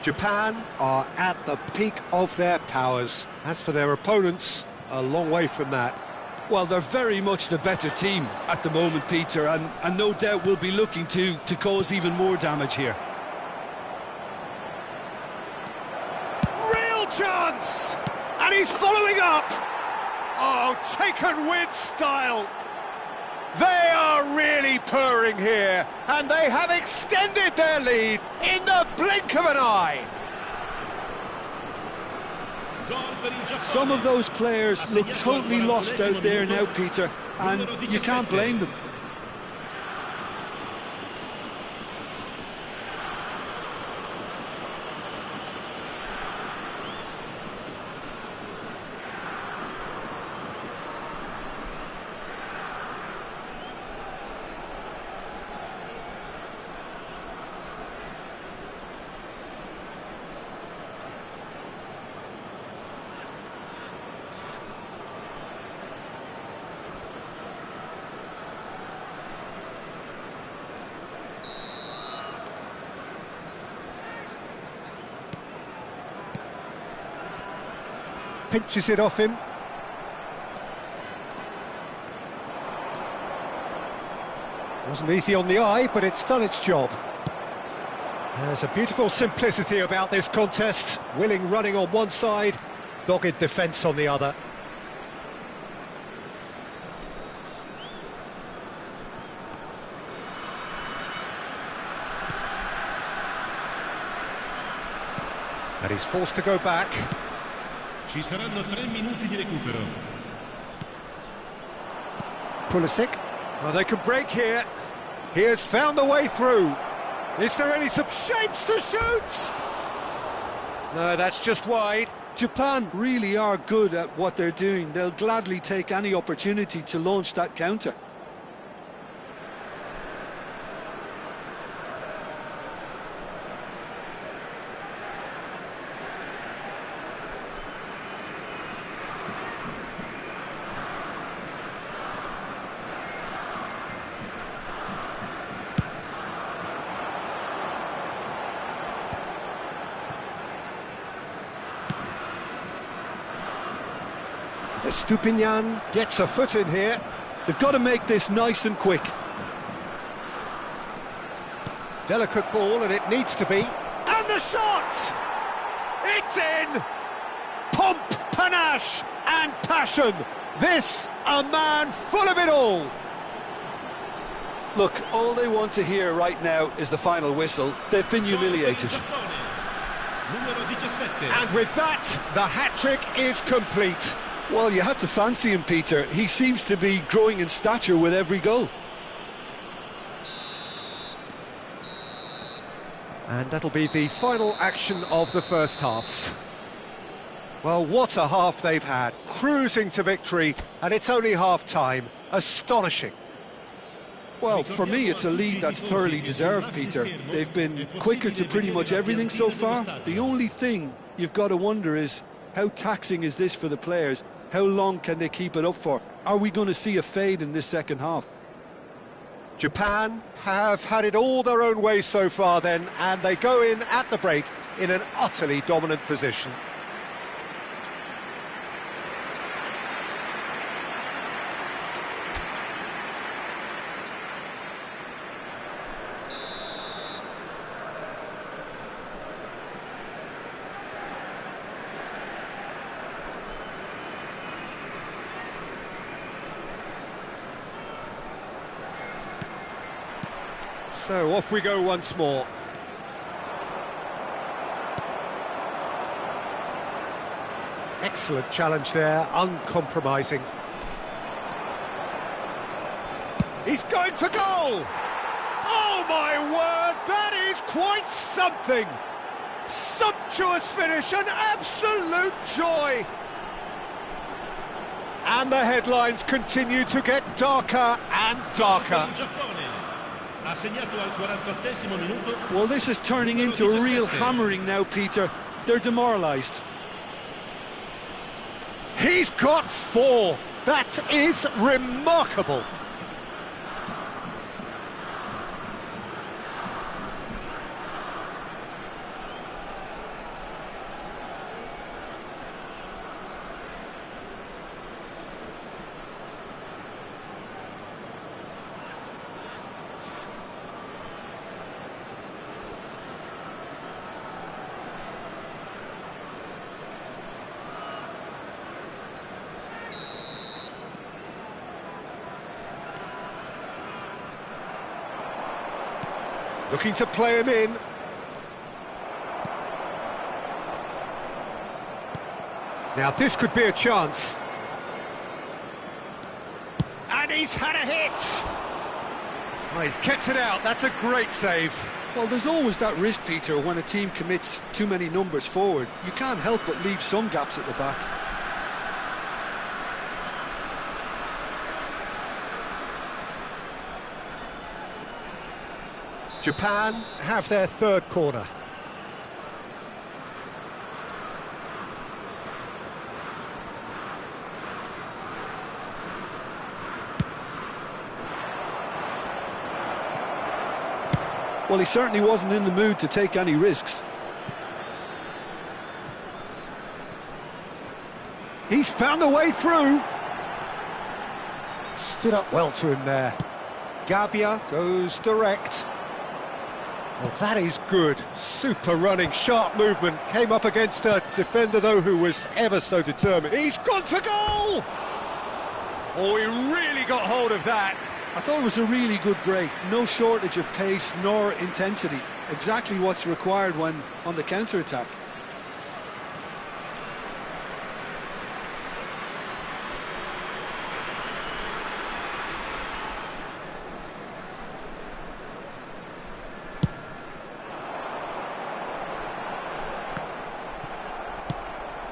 Japan are at the peak of their powers. As for their opponents, a long way from that. Well, they're very much the better team at the moment, Peter, and no doubt will be looking to cause even more damage here. Real chance! And he's following up! Oh, taken with style! They are really purring here, and they have extended their lead in the blink of an eye. Some of those players look totally lost out there now, Peter, and you can't blame them. Pinches it off him. Wasn't easy on the eye, but it's done its job. There's a beautiful simplicity about this contest. Willing running on one side, dogged defence on the other. And he's forced to go back. Ci saranno 3 minuti di recupero. Pulisic. Well, they can break here. He has found the way through. Is there any shapes to shoot? No, that's just wide. Japan really are good at what they're doing. They'll gladly take any opportunity to launch that counter. Estupinian gets a foot in here. They've got to make this nice and quick. Delicate ball, and it needs to be. And the shot! It's in! Pomp, panache and passion. This, a man full of it all. Look, all they want to hear right now is the final whistle. They've been humiliated. And with that, the hat-trick is complete. Well, you had to fancy him, Peter. He seems to be growing in stature with every goal. And that'll be the final action of the first half. Well, what a half they've had. Cruising to victory, and it's only half-time. Astonishing. Well, for me, it's a lead that's thoroughly deserved, Peter. They've been quicker to pretty much everything so far. The only thing you've got to wonder is, how taxing is this for the players? How long can they keep it up for? Are we going to see a fade in this second half? Japan have had it all their own way so far then, and they go in at the break in an utterly dominant position. So off we go once more. Excellent challenge there, uncompromising. He's going for goal! Oh my word, that is quite something! Sumptuous finish, an absolute joy! And the headlines continue to get darker and darker. Well, this is turning into a real hammering now, Peter. They're demoralised. He's got 4. That is remarkable. Looking to play him in. Now this could be a chance. And he's had a hit. Oh, he's kept it out, that's a great save. Well, there's always that risk, Peter, when a team commits too many numbers forward. You can't help but leave some gaps at the back. Japan have their third corner. Well, he certainly wasn't in the mood to take any risks. He's found a way through. Stood up well to him there. Gabia goes direct. Well, that is good. Super running, sharp movement. Came up against a defender, though, who was ever so determined. He's gone for goal! Oh, he really got hold of that. I thought it was a really good break. No shortage of pace nor intensity. Exactly what's required when on the counter-attack.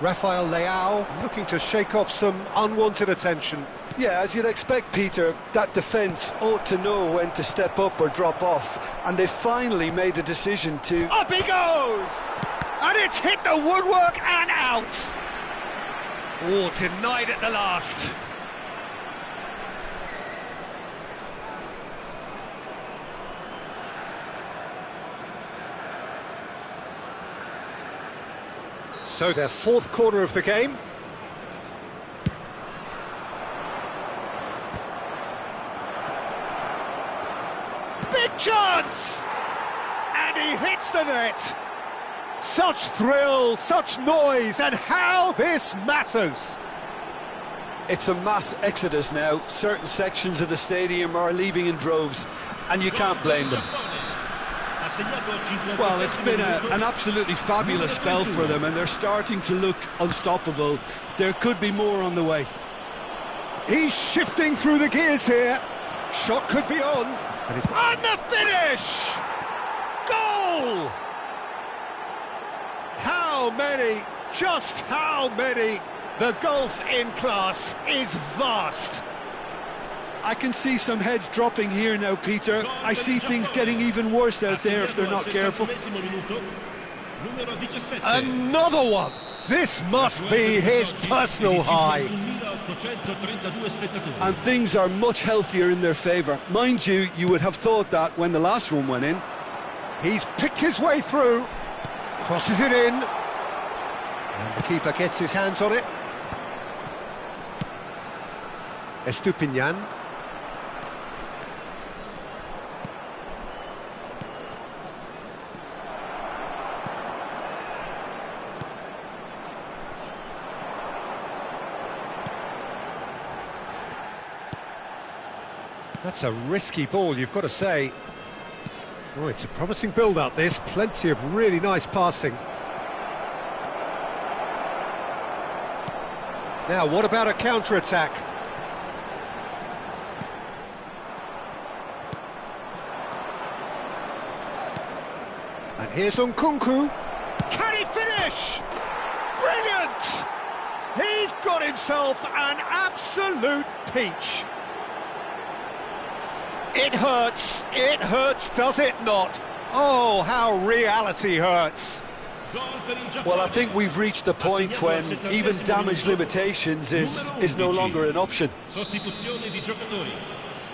Rafael Leao looking to shake off some unwanted attention. Yeah, as you'd expect, Peter, that defence ought to know when to step up or drop off. And they finally made a decision to... Up he goes! And it's hit the woodwork and out! Oh, denied at the last. So their fourth corner of the game. chance! And he hits the net. Such thrill, such noise, and how this matters. It's a mass exodus now. Certain sections of the stadium are leaving in droves, and you can't blame them. Well, it's been an absolutely fabulous spell for them, and they're starting to look unstoppable. There could be more on the way. He's shifting through the gears here. Shot could be on. And the finish! Goal! How many, just how many? The gulf in class is vast. I can see some heads dropping here now, Peter. I see things getting even worse out there if they're not careful. Another one! This must be his personal high. And things are much healthier in their favour. Mind you, you would have thought that when the last one went in. He's picked his way through, crosses it in, and the keeper gets his hands on it. Estupinian. That's a risky ball, you've got to say. Oh, it's a promising build-up, this. Plenty of really nice passing. Now, what about a counter-attack? And here's Nkunku. Can he finish? Brilliant! He's got himself an absolute peach. It hurts, does it not? Oh, how reality hurts. Well, I think we've reached the point when even damage limitations is no longer an option.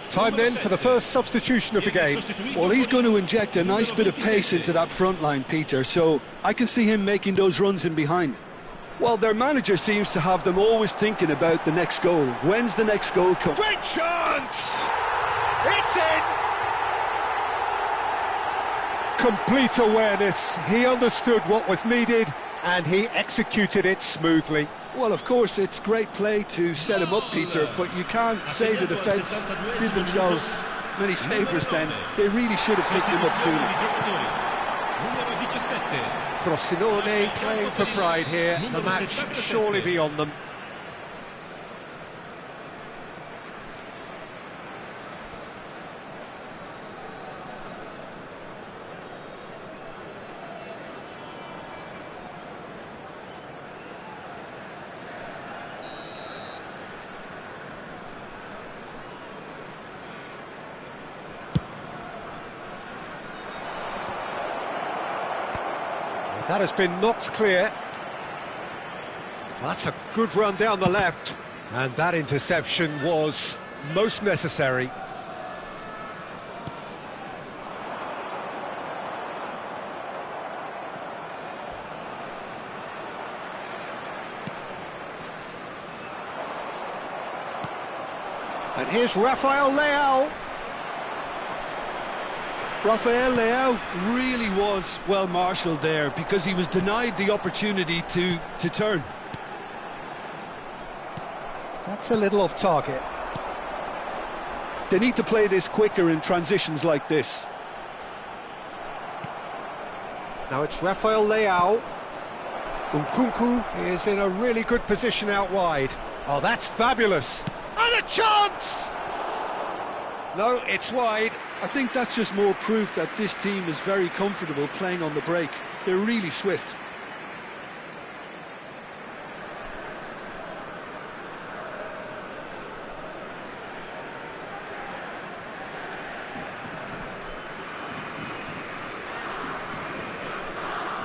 Time then for the first substitution of the game. Well, he's going to inject a nice bit of pace into that front line, Peter, so I can see him making those runs in behind. Well, their manager seems to have them always thinking about the next goal. When's the next goal come? Great chance! It's in! Complete awareness. He understood what was needed and he executed it smoothly. Well, of course, it's great play to set him up, Peter, but you can't say the defence did themselves many favours then. They really should have picked him up sooner. Frosinone playing for pride here. The match surely beyond them. That has been knocked clear. That's a good run down the left. And that interception was most necessary. And here's Rafael Leao. Rafael Leao really was well marshalled there because he was denied the opportunity to turn. That's a little off target. They need to play this quicker in transitions like this. Now it's Rafael Leao. Nkunku is in a really good position out wide. Oh, that's fabulous. And a chance! No, it's wide. I think that's just more proof that this team is very comfortable playing on the break. They're really swift.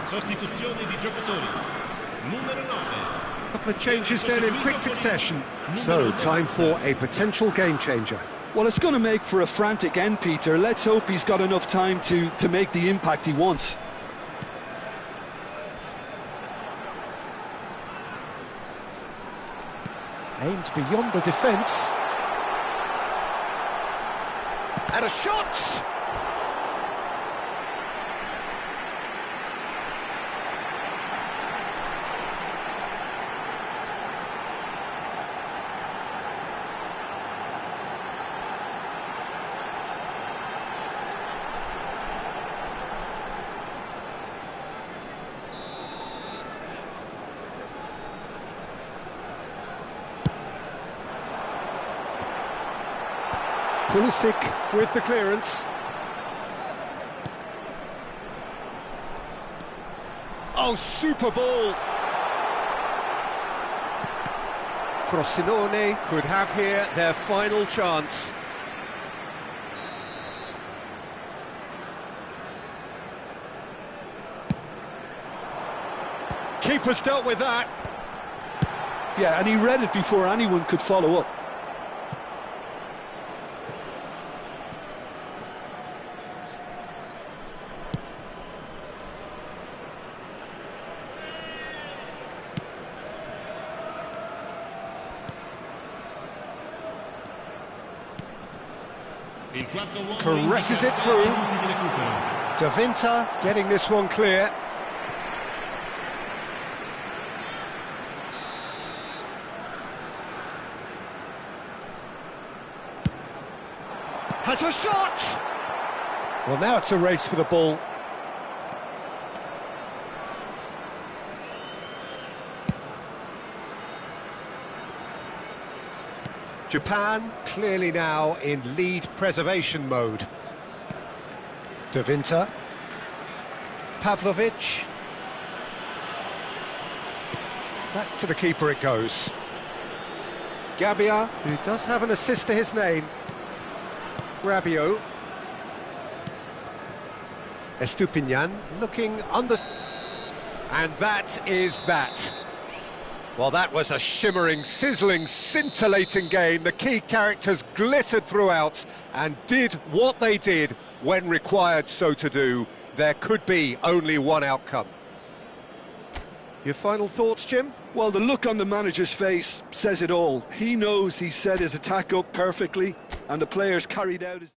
Sostituzione di giocatori. Numero 9. Couple of changes then in quick succession. So, time for a potential game changer. Well, it's going to make for a frantic end, Peter. Let's hope he's got enough time to make the impact he wants. Aimed beyond the defence. And a shot! Pulisic with the clearance. Oh, super ball! Frosinone could have here their final chance. Keeper's dealt with that. Yeah, and he read it before anyone could follow up. Caresses it through. De Winter getting this one clear. Has a shot! Well, now it's a race for the ball. Japan clearly now in lead preservation mode. De Winter. Pavlovic. Back to the keeper it goes. Gabbia, who does have an assist to his name. Rabiot. Estupinian looking under... And that is that. Well, that was a shimmering, sizzling, scintillating game. The key characters glittered throughout and did what they did when required so to do. There could be only one outcome. Your final thoughts, Jim? Well, the look on the manager's face says it all. He knows he set his attack up perfectly, and the players carried out his...